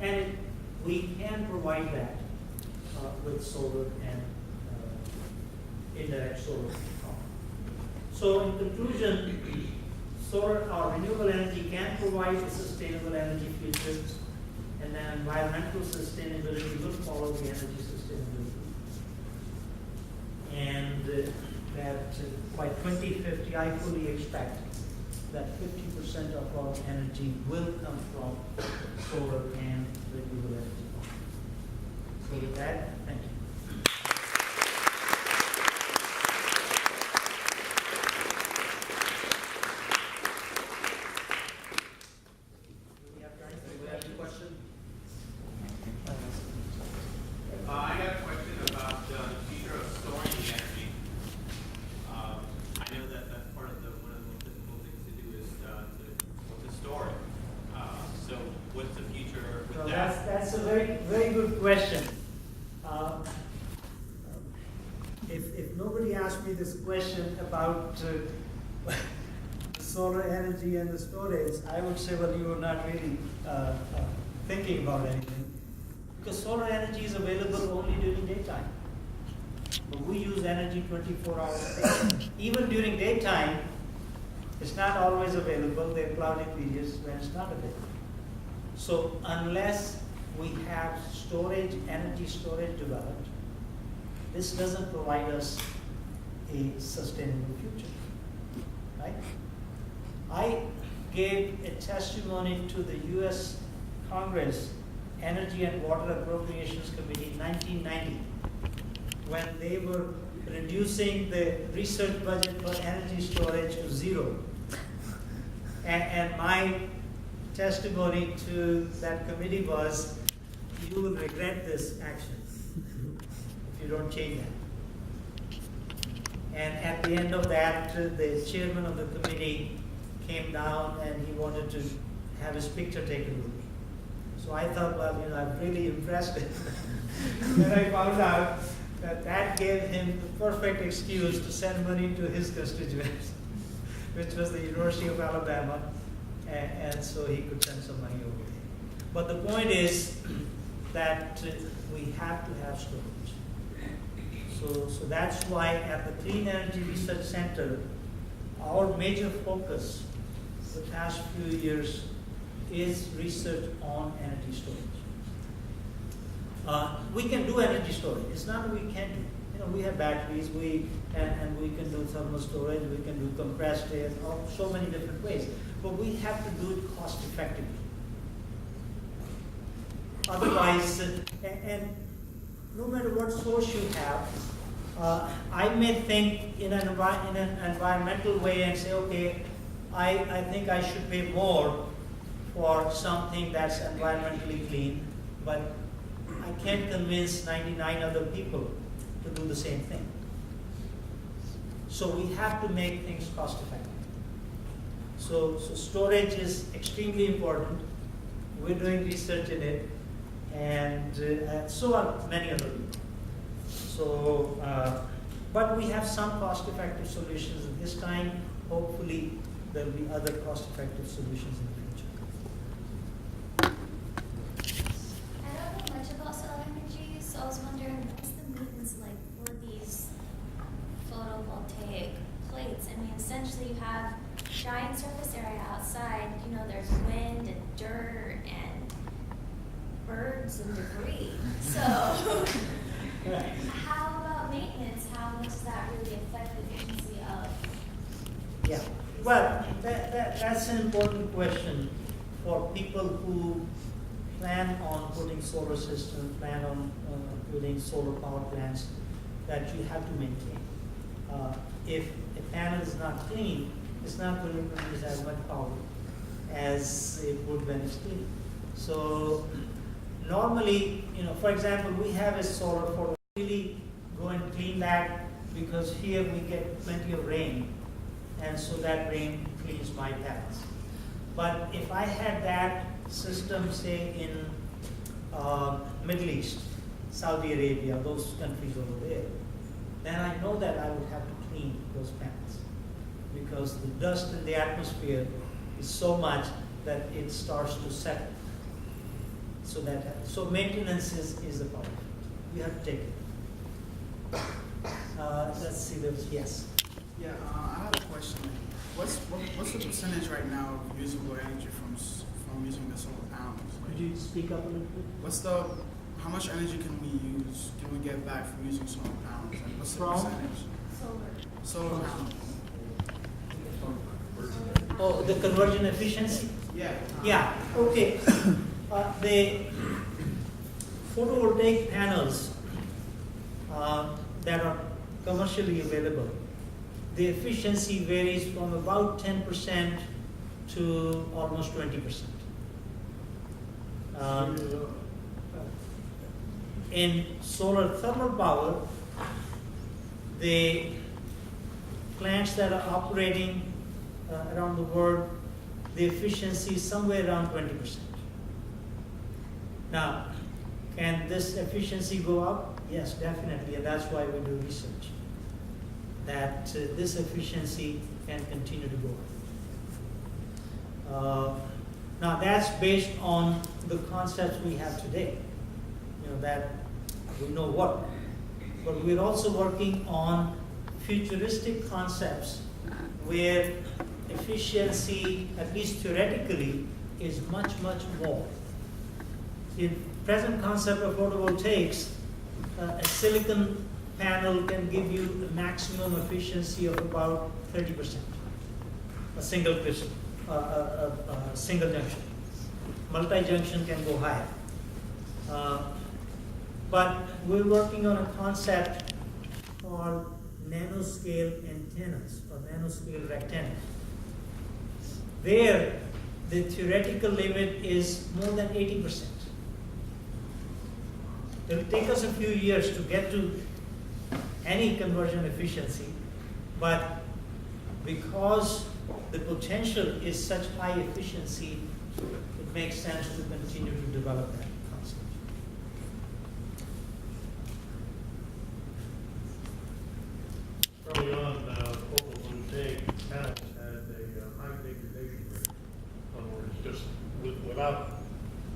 everyone. And we can provide that with solar and indirect solar power. So in conclusion, solar or renewable energy can provide a sustainable energy future, and then environmental sustainability will follow the energy sustainability. And that by 2050, I fully expect that 50% of our energy will come from solar and renewable energy. So with that, thank you. Do we have time? Anybody have any question? I got a question about the future of storing the energy. I know that that's part of one of the most difficult things to do is to store it. So what's the future with So that? that's a very, very good question. If nobody asked me this question about solar energy and the storage, I would say, well, you were not really thinking about anything. Because solar energy is available only during daytime. But we use energy 24 hours a day. Even during daytime, it's not always available. There are cloudy periods when it's not available. So unless we have storage, energy storage developed, this doesn't provide us a sustainable future, right? I gave a testimony to the U.S. Congress Energy and Water Appropriations Committee in 1990 when they were reducing the research budget for energy storage to zero. And my testimony to that committee was, you will regret this action if you don't change that. And at the end of that, the chairman of the committee came down and he wanted to have his picture taken with me. So I thought, well, I've really impressed him. Then I found out that that gave him the perfect excuse to send money to his constituents, which was the University of Alabama, and so he could send some money over there. But the point is that we have to have storage. So that's why at the Clean Energy Research Center, our major focus the past few years is research on energy storage. We can do energy storage. It's not that we can't do. We have batteries, and we can do thermal storage, we can do compressed air, so many different ways. But we have to do it cost effectively. Otherwise, and no matter what source you have, I may think in an environmental way and say, okay, I think I should pay more for something that's environmentally clean, but I can't convince 99 other people to do the same thing. So we have to make things cost effective. So storage is extremely important. We're doing research in it, and so are many other people. So, but we have some cost-effective solutions at this time. Hopefully, there will be other cost-effective solutions in the future. I don't know much about solar energy, so I was wondering, what's the maintenance like for these photovoltaic plates? I mean, essentially you have giant surface area outside, there's wind and dirt and birds and debris. So how about maintenance? How much does that really affect the efficiency of? Yeah, well, that's an important question for people who plan on putting solar systems, plan on putting solar power plants that you have to maintain. If a panel is not clean, it's not going to produce as much power as it would when it's clean. So normally, for example, we have a solar photo. Really go and clean that because here we get plenty of rain, and so that rain cleans my panels. But if I had that system, say in Middle East, Saudi Arabia, those countries over there, then I know that I would have to clean those panels because the dust in the atmosphere is so much that it starts to settle. So maintenance is a part of it. You have to take it. Let's see, yes. Yeah, I have a question. What's the percentage right now of usable energy from using the solar panels? Could you speak up a little bit? How much energy can we get back from using solar panels? Like, what's the From? percentage? Solar. Solar panels. Oh, the conversion efficiency? Yeah. Yeah, okay. The photovoltaic panels that are commercially available, the efficiency varies from about 10% to almost 20%. In solar thermal power, the plants that are operating around the world, the efficiency is somewhere around 20%. Now, can this efficiency go up? Yes, definitely, and that's why we do research, that this efficiency can continue to go up. Now, that's based on the concepts we have today, that we know work. But we're also working on futuristic concepts where efficiency, at least theoretically, is much, much more. In present concept of photovoltaics, a silicon panel can give you a maximum efficiency of about 30%. A single crystal, a single junction. Multi-junction can go higher. But we're working on a concept called nanoscale antennas or nanoscale rectangles, where the theoretical limit is more than 80%. It will take us a few years to get to any conversion efficiency, but because the potential is such high efficiency, it makes sense to continue to develop that concept. Early on, photovoltaic panels had a high degradation rate. In other words, just without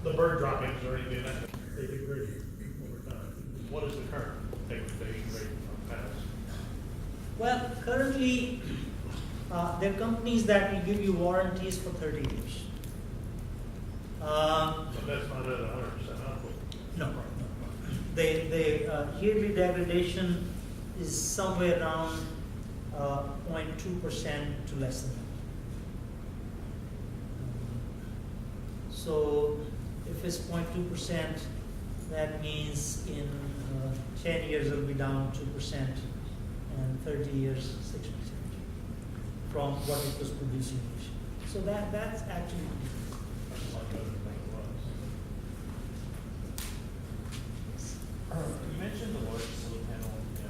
the bird droppings or anything like that, they degrade over time. What is the current degradation rate of panels? Well, currently, there are companies that will give you warranties for 30 years. So that's not at 100% output. No. The yearly degradation is somewhere around 0.2% to less than that. So if it's 0.2%, that means in 10 years it'll be down 2%, and 30 years 6% from what it was producing initially. So that's actually You mentioned the largest solar panel in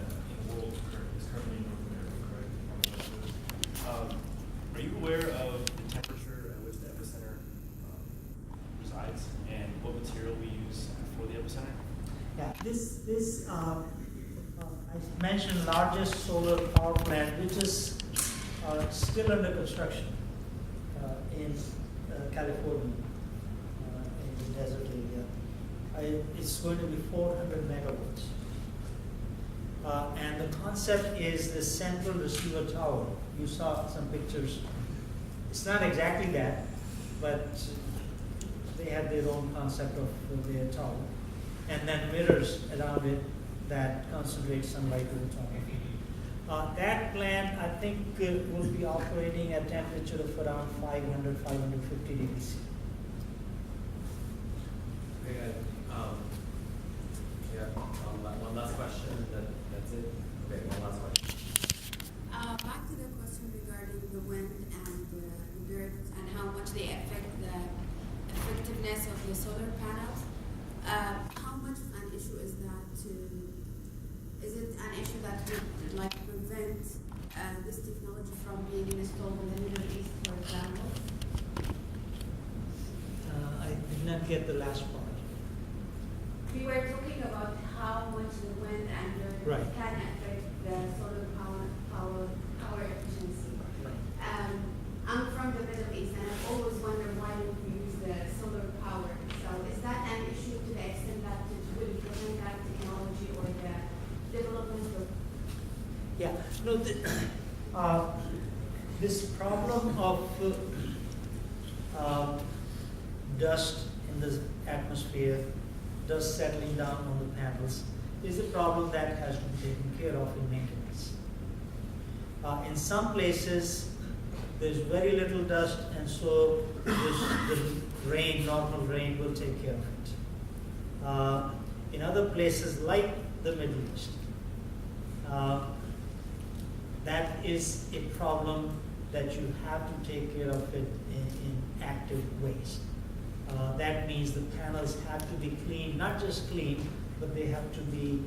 the world is currently in North America, correct? On the West Coast. Are you aware of the temperature at which the epicenter resides and what material we use for the epicenter? Yeah, this I mentioned largest solar power plant, which is still under construction in California, in the desert area. It's going to be 400 megawatts. And the concept is the central receiver tower. You saw some pictures. It's not exactly that, but they have their own concept of their tower. And then mirrors around it that concentrate sunlight to the top. That plant, I think, will be operating at temperature of around 500, 550 degrees. Okay, good. One last question, and then that's it. Okay, one last question. Back to the question regarding the wind and the birds and how much they affect the effectiveness of the solar panels. How much of an issue is that is it an issue that would prevent this technology from being installed in the Middle East, for example? I did not get the last part. We were talking about how much the wind and the Right. can affect the solar power efficiency. I'm from the Middle East, and I've always wondered why we use the solar power. So is that an issue to the extent that it will prevent that technology or the development of? Yeah, no, this problem of dust in the atmosphere, dust settling down on the panels, is a problem that has to be taken care of in maintenance. In some places, there's very little dust, and so the rain, normal rain, will take care of it. In other places like the Middle East, that is a problem that you have to take care of it in active ways. That means the panels have to be clean, not just clean, but they have to be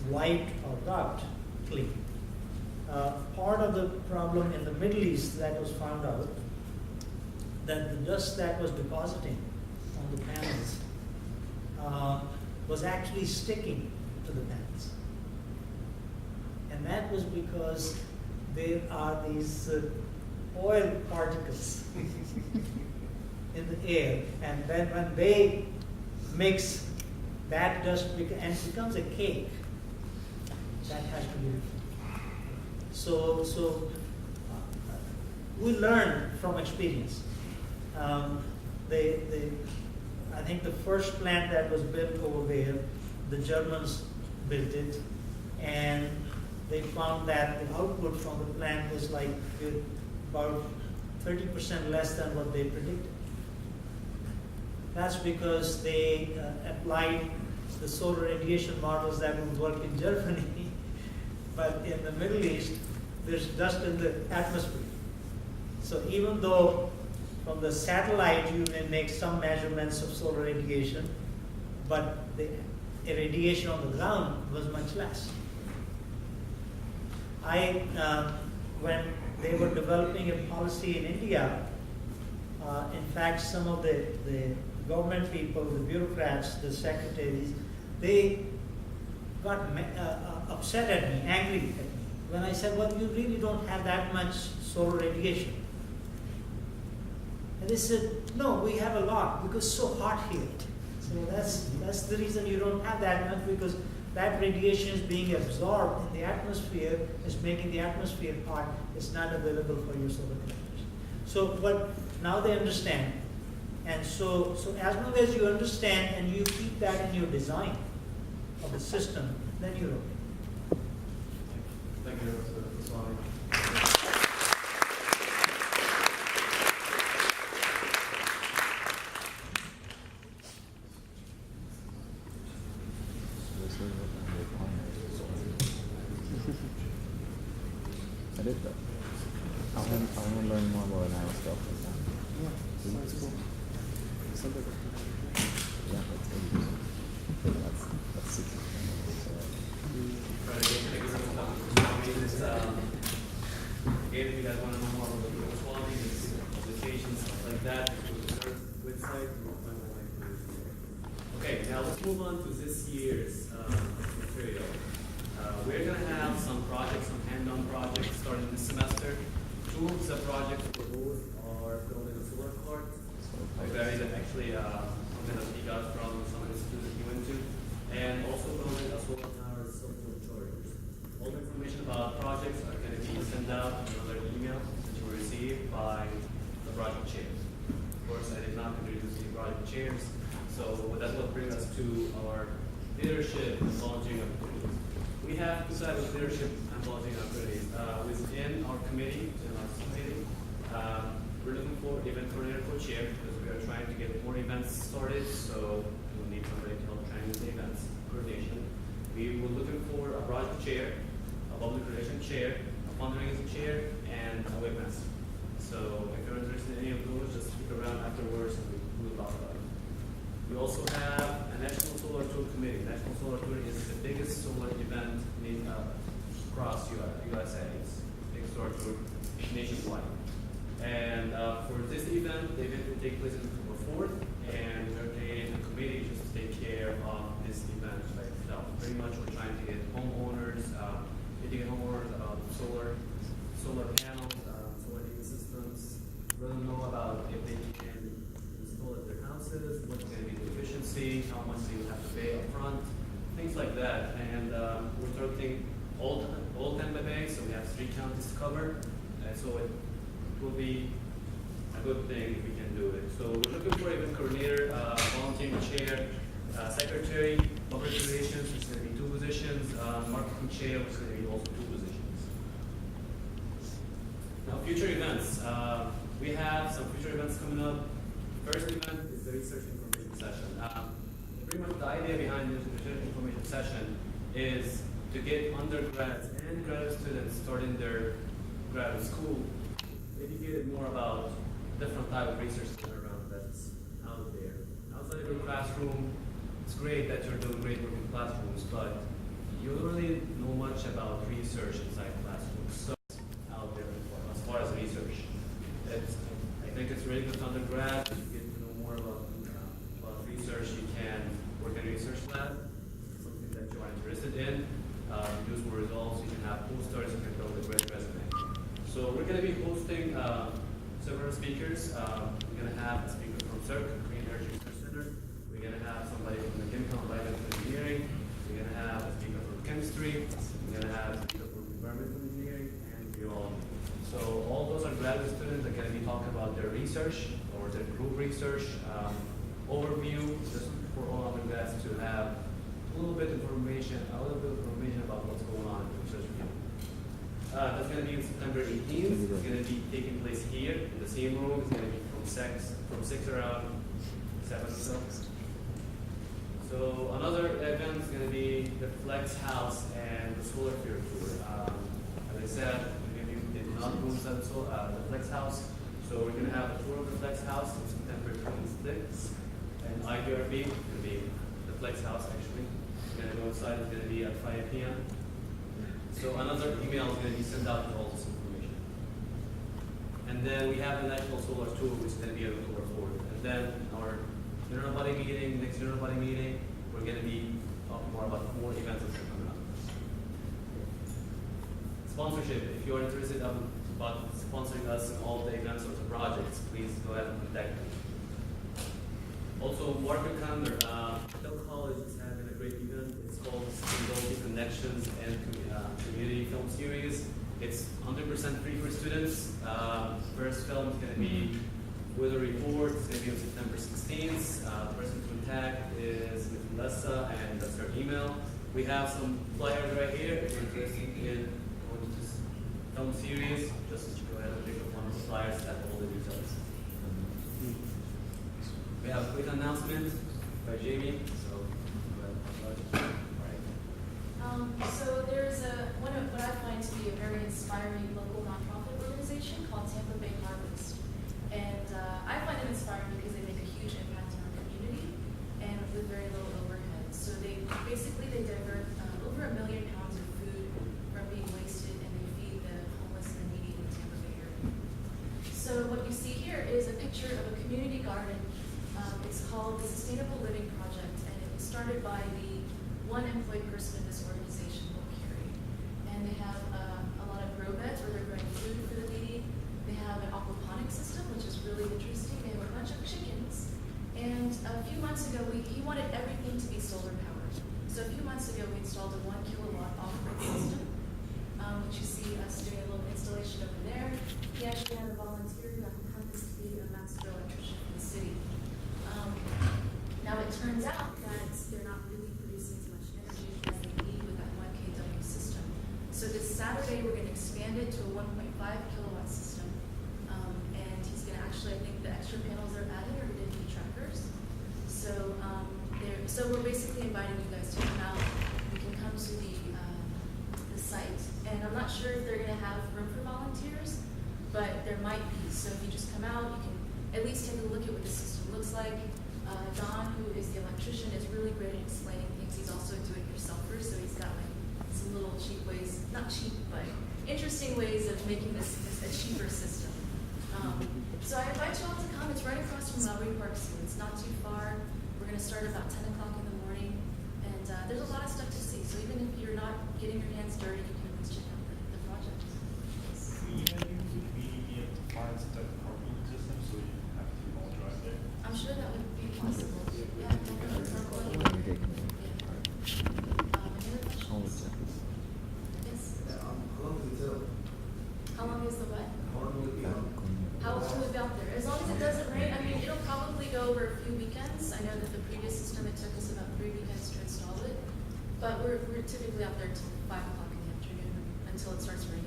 wiped or rubbed clean. Part of the problem in the Middle East that was found out, that the dust that was depositing on the panels was actually sticking to the panels. And that was because there are these oil particles in the air, and then when they mix, that dust and it becomes a cake. That has to be removed. So we learn from experience. I think the first plant that was built over there, the Germans built it, and they found that the output from the plant was like about 30% less than what they predicted. That's because they applied the solar radiation models that would work in Germany, but in the Middle East, there's dust in the atmosphere. So even though from the satellite you may make some measurements of solar radiation, but the irradiation on the ground was much less. When they were developing a policy in India, in fact, some of the government people, the bureaucrats, the secretaries, they got upset at me, angry at me, when I said, well, you really don't have that much solar radiation. And they said, no, we have a lot because it's so hot here. So that's the reason you don't have that much, because that radiation is being absorbed in the atmosphere, is making the atmosphere hot. It's not available for your solar collectors. So, but now they understand. And so as long as you understand and you keep that in your design of the system, then you're okay. Thank you, Mr. Goswami. I did that. I want to learn more about AI stuff. Yeah, sounds cool. Yeah, that's 60. Again, if you guys want to know more about the Goswami, his publications, stuff like that, go to their website. Okay, now let's move on to this year's material. We're going to have some projects, some hand-on projects starting this semester. Two of the projects for both are building a solar court. Barry, that actually I'm going to speak out from some of the students he went to, and also building a solar powered cell-phone chargers. All the information about projects are going to be sent out in another email that you will receive by the project chairs. Of course, I did not introduce the project chairs, so that will bring us to our leadership and volunteering opportunities. We have two types of leadership and volunteering opportunities. Within our committee, in our subcommittee, we're looking for event coordinator co-chair because we are trying to get more events started, so we'll need somebody to help train the events coordination. We were looking for a project chair, a public relations chair, a fundraising chair, and a webmaster. So if you're interested in any of those, just stick around afterwards and we'll talk about it. We also have a National Solar Tour Committee. National Solar Tour is the biggest solar event across USA. It's the biggest solar tour nationwide. And for this event, the event will take place on October 4th, and we're creating a committee just to take care of this event by itself. Pretty much we're trying to get homeowners, educate homeowners about solar panels, solar heating systems, let them know about if they can install at their houses, what's going to be the efficiency, how much they will have to pay up front, things like that. And we're targeting all Tampa Bay, so we have 3 counties to cover, and so it will be a good thing if we can do it. So we're looking for event coordinator, volunteering chair, secretary, public relations, which is going to be 2 positions, marketing chair, which is going to be also 2 positions. future events. We have some future events coming up. First event is the research information session. Pretty much the idea behind this research information session is to get undergrads and graduate students starting their graduate school educated more about different type of research that are around that's out there. Outside of your classroom, it's great that you're doing great work in classrooms, but you don't really know much about research inside classrooms. So out there as far as research. I think it's really good to undergrad. If you get to know more about research, you can work in a research lab, something that you are interested in, use more results, you can have posters, you can build a great resume. So we're going to be hosting several speakers. We're going to have a speaker from CERC, Green Energy Research Center. We're going to have somebody from the chemical and biological engineering. We're going to have a speaker from chemistry. We're going to have a speaker from environmental engineering and biology. So all those are graduate students that are going to be talking about their research or their group research overview, just for all undergrads to have a little bit of information about what's going on in the research field. That's going to be on September 18th. It's going to be taking place here in the same room. It's going to be from 6 around 7 or so. So another event is going to be the Flex House and the Solar Fair Tour. As I said, maybe we did not move the Flex House. So we're going to have a tour of the Flex House on September 26th. And IBRB, it's going to be the Flex House actually. We're going to go inside, it's going to be at 5 p.m. So another email is going to be sent out with all this information. And then we have the National Solar Tour, which is going to be on October 4th. And then our general body meeting, next general body meeting, we're going to be talking more about more events that are coming up. Sponsorship, if you're interested about sponsoring us in all the events or the projects, please go ahead and contact me. Also, mark your calendar. Hill College is having a great event. It's called Sustainability Connections and Community Film Series. It's 100% free for students. First film is going to be Weather Report. It's going to be on September 16th. The person to contact is Ms. Melissa, and that's her email. We have some flyers right here. If you're interested in going to this film series, just go ahead and pick up one of the flyers that have all the details. We have a quick announcement by Jamie. So, so there's what I find to be a very inspiring local nonprofit organization called Tampa Bay Harvest, and I find it inspiring because they make a huge impact in our community and with very low overhead. So they divert over 1 million pounds of food from being wasted, and they feed the homeless and the needy in the Tampa Bay area. So what you see here is a picture of a community garden. It's called the Sustainable Living Project, and it was started by the one employed person in this organization, Will Carey. And they have a lot of grow beds where they're growing food for the needy. They have an aquaponic system, which is really interesting. They have a bunch of chickens. And a few months ago, he wanted everything to be solar powered. So a few months ago, we installed a 1 kilowatt off-grid system, which you see us doing a little installation over there. He actually had a volunteer who happens to be a master electrician in the city. Now it turns out that they're not really producing as much energy as they need with that 1 kW system. So this Saturday we're going to expand it to a 1.5 kilowatt system, and he's going to actually, I think the extra panels they're adding are going to be trackers. So so we're basically inviting you guys to come out. You can come to the site, and I'm not sure if they're going to have room for volunteers, but there might be. So if you just come out, you can at least take a look at what the system looks like. Don, who is the electrician, is really great at explaining things. He's also a do-it-yourselfer, so he's got like some little cheap ways, not cheap, but interesting ways of making this a cheaper system. So I invite you all to come. It's right across from Lowry Park Zoo. It's not too far. We're going to start about 10 o'clock in the morning, and there's a lot of stuff to see. So even if you're not getting your hands dirty, you can at least check out the project. Find some type of carpooling system so you have to all drive there? I'm sure that would be possible. Yeah, definitely. Any other questions? Yes? How long does it take? How long is the what? How long will it be out? How long will it be out there? As long as it doesn't rain. I mean, it'll probably go over a few weekends. I know that the previous system, it took us about 3 weekends to install it. But we're typically out there till 5 o'clock in the afternoon until it starts raining.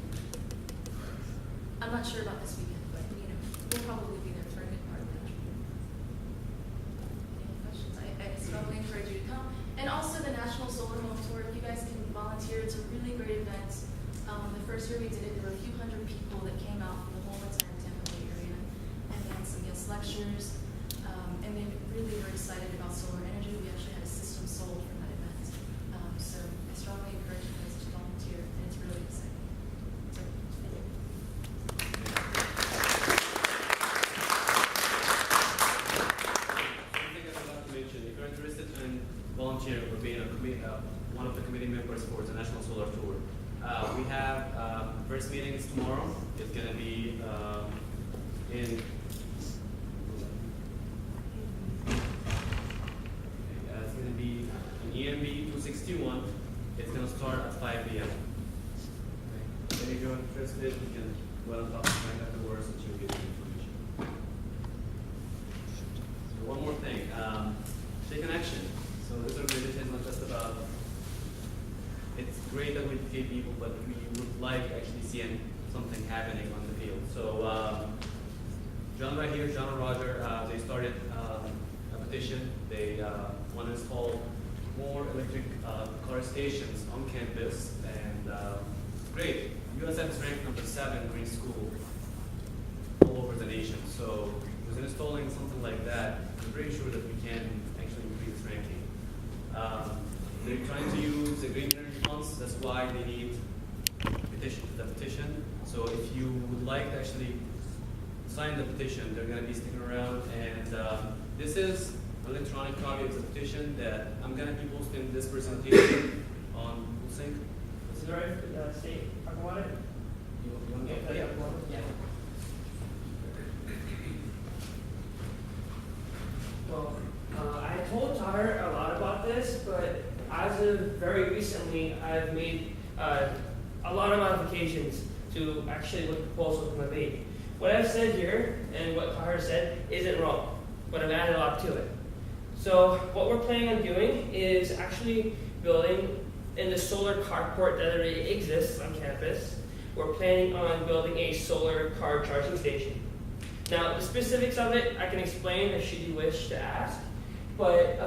I'm not sure about this weekend, but we'll probably be there for a good part of it. Any questions? I strongly encourage you to come. And also the National Solar Home Tour, if you guys can volunteer, it's a really great event. The first year we did it, there were a few hundred people that came out from the whole entire Tampa Bay area, and we had some guest lectures, and they really were excited about solar energy. We actually had a system sold from that event. So I strongly encourage you guys to volunteer, and it's really exciting. So, thank you. Something I forgot to mention, if you're interested in volunteering or being one of the committee members for the National Solar Tour, we have first meeting is tomorrow. It's going to be in it's going to be in EMB 261. It's going to start at 5 p.m. Okay. And if you're interested, you can go and talk to Frank afterwards and she'll give you information. So one more thing, take an action. So this organization is not just about, it's great that we educate people, but we would like actually seeing something happening on the field. So John right here, John and Roger, they started a petition. They want to install more electric car stations on campus, and great. USF is ranked number 7 green school all over the nation. So with installing something like that, I'm pretty sure that we can actually increase ranking. They're trying to use the green energy funds. That's why they need the petition. So if you would like to actually sign the petition, they're going to be sticking around. And this is an electronic copy of the petition that I'm going to be posting this presentation on Sync. Is it alright to say, talk about it? You want to go? Yeah. Yeah. Well, I told Taher a lot about this, but as of very recently, I've made a lot of modifications to actually what the proposal can be. What I've said here and what Taher said isn't wrong, but I've added a lot to it. So what we're planning on doing is actually building in the solar carport that already exists on campus. We're planning on building a solar car charging station. Now, the specifics of it I can explain if should you wish to ask, but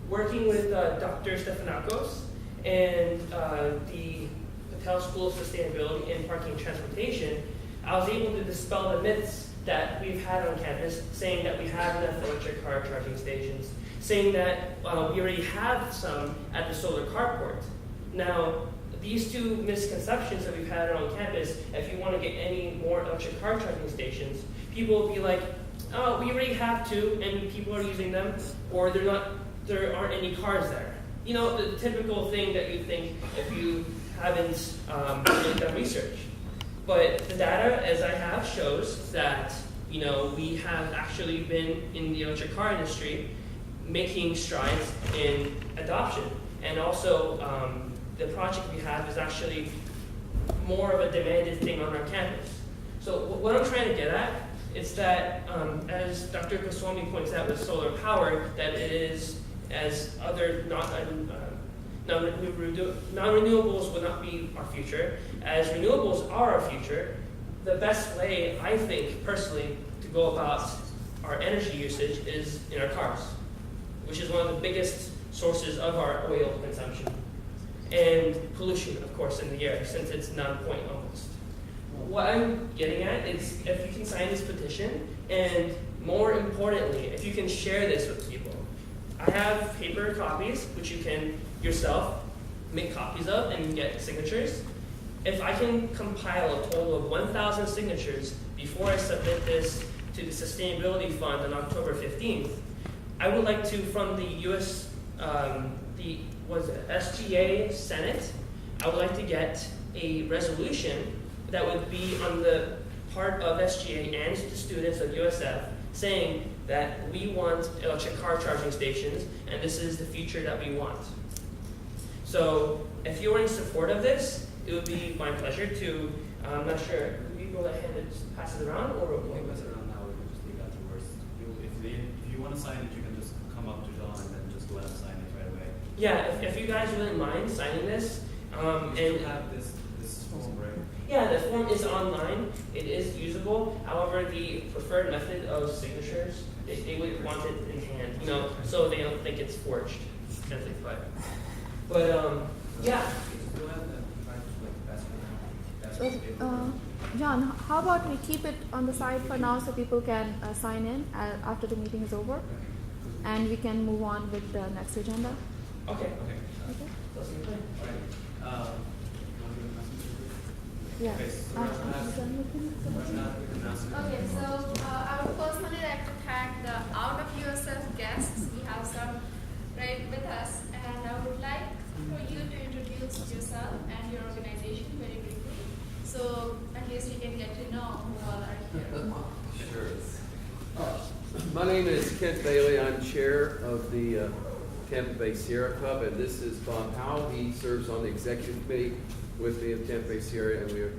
working with Dr. Stefanakos and the Patel School of Sustainability in Parking and Transportation, I was able to dispel the myths that we've had on campus, saying that we have enough electric car charging stations, saying that we already have some at the solar carport. Now, these two misconceptions that we've had on campus, if you want to get any more electric car charging stations, people will be like, oh, we already have two and people are using them, or there aren't any cars there. You know, the typical thing that you think if you haven't really done research. But the data, as I have, shows that, we have actually been in the electric car industry making strides in adoption. And also, the project we have is actually more of a demanded thing on our campus. So what I'm trying to get at is that, as Dr. Goswami points out with solar power, that it is, as other non-renewables would not be our future, as renewables are our future, the best way, I think, personally, to go about our energy usage is in our cars, which is one of the biggest sources of our oil consumption. And pollution, of course, in the air, since it's non-point almost. What I'm getting at is if you can sign this petition, and more importantly, if you can share this with people. I have paper copies, which you can yourself make copies of and get signatures. If I can compile a total of 1,000 signatures before I submit this to the Sustainability Fund on October 15th, I would like to, from the U.S., SGA Senate, I would like to get a resolution that would be on the part of SGA and the students of USF saying that we want electric car charging stations and this is the future that we want. So if you're in support of this, it would be my pleasure to, I'm not sure, do we go ahead and just pass it around or We can pass it around now, we can just leave that to worst. If you want to sign it, you can just come up to John and then just go ahead and sign it right away. Yeah, if you guys wouldn't mind signing this, You and still have this this form, right? Yeah, the form is online. It is usable. However, the preferred method of signatures, they would want it in hand, you know, so they don't think it's forged. But yeah. Go ahead and try to like pass it around. Pass it So, John, how about we keep it on the side for now so people can sign in after the meeting is over, and we can move on with the next agenda. Okay. Okay. Okay? That's the plan. All right. Want to do the announcement? Yeah. Okay, so Rachana, announcement. Okay, so I would personally like to thank the out of yourself guests. We have some right with us, and I would like for you to introduce yourself and your organization very briefly. So at least we can get to know who all are here. Sure. My name is Kent Bailey. I'm chair of the Tampa Bay Sierra Club, and this is Bob Howell. He serves on the executive committee with me of Tampa Bay Sierra, and we're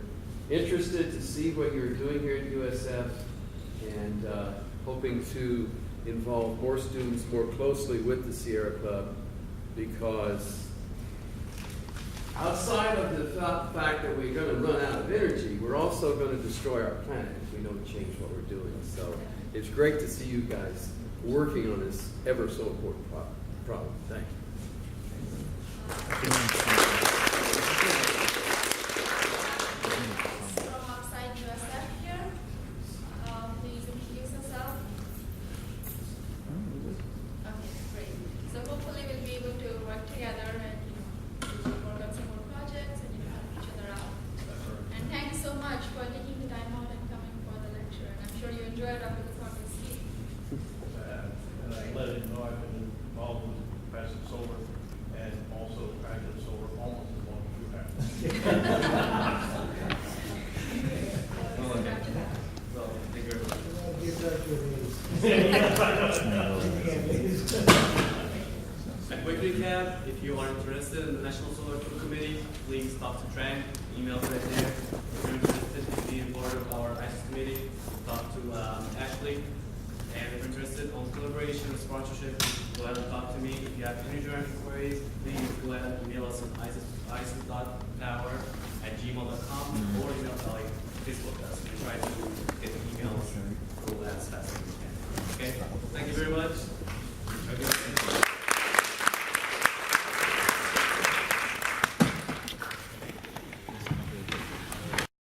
interested to see what you're doing here at USF and hoping to involve more students more closely with the Sierra Club, because outside of the fact that we're going to run out of energy, we're also going to destroy our planet if we don't change what we're doing. So it's great to see you guys working on this ever so important problem. Thank you. From outside USF here, please introduce yourself. Okay, great. So hopefully we'll be able to work together and work on some more projects and help each other out. And thank you so much for taking the time out and coming for the lecture. And I'm sure you enjoyed after the thought was speak. And I let him know I've been involved with passive solar and also active solar almost as long as you have. Well, thank you very much. A quick recap, if you are interested in the National Solar Tool Committee, please talk to Trang, email right there. If you're interested in being part of our ISES committee, talk to Ashley. And if you're interested on collaboration or sponsorship, go ahead and talk to me. If you have any joint inquiries, please go ahead and email us on ises.tower@gmail.com or email like Facebook us. We try to get the emails go as fast as we can. Okay, thank you very much.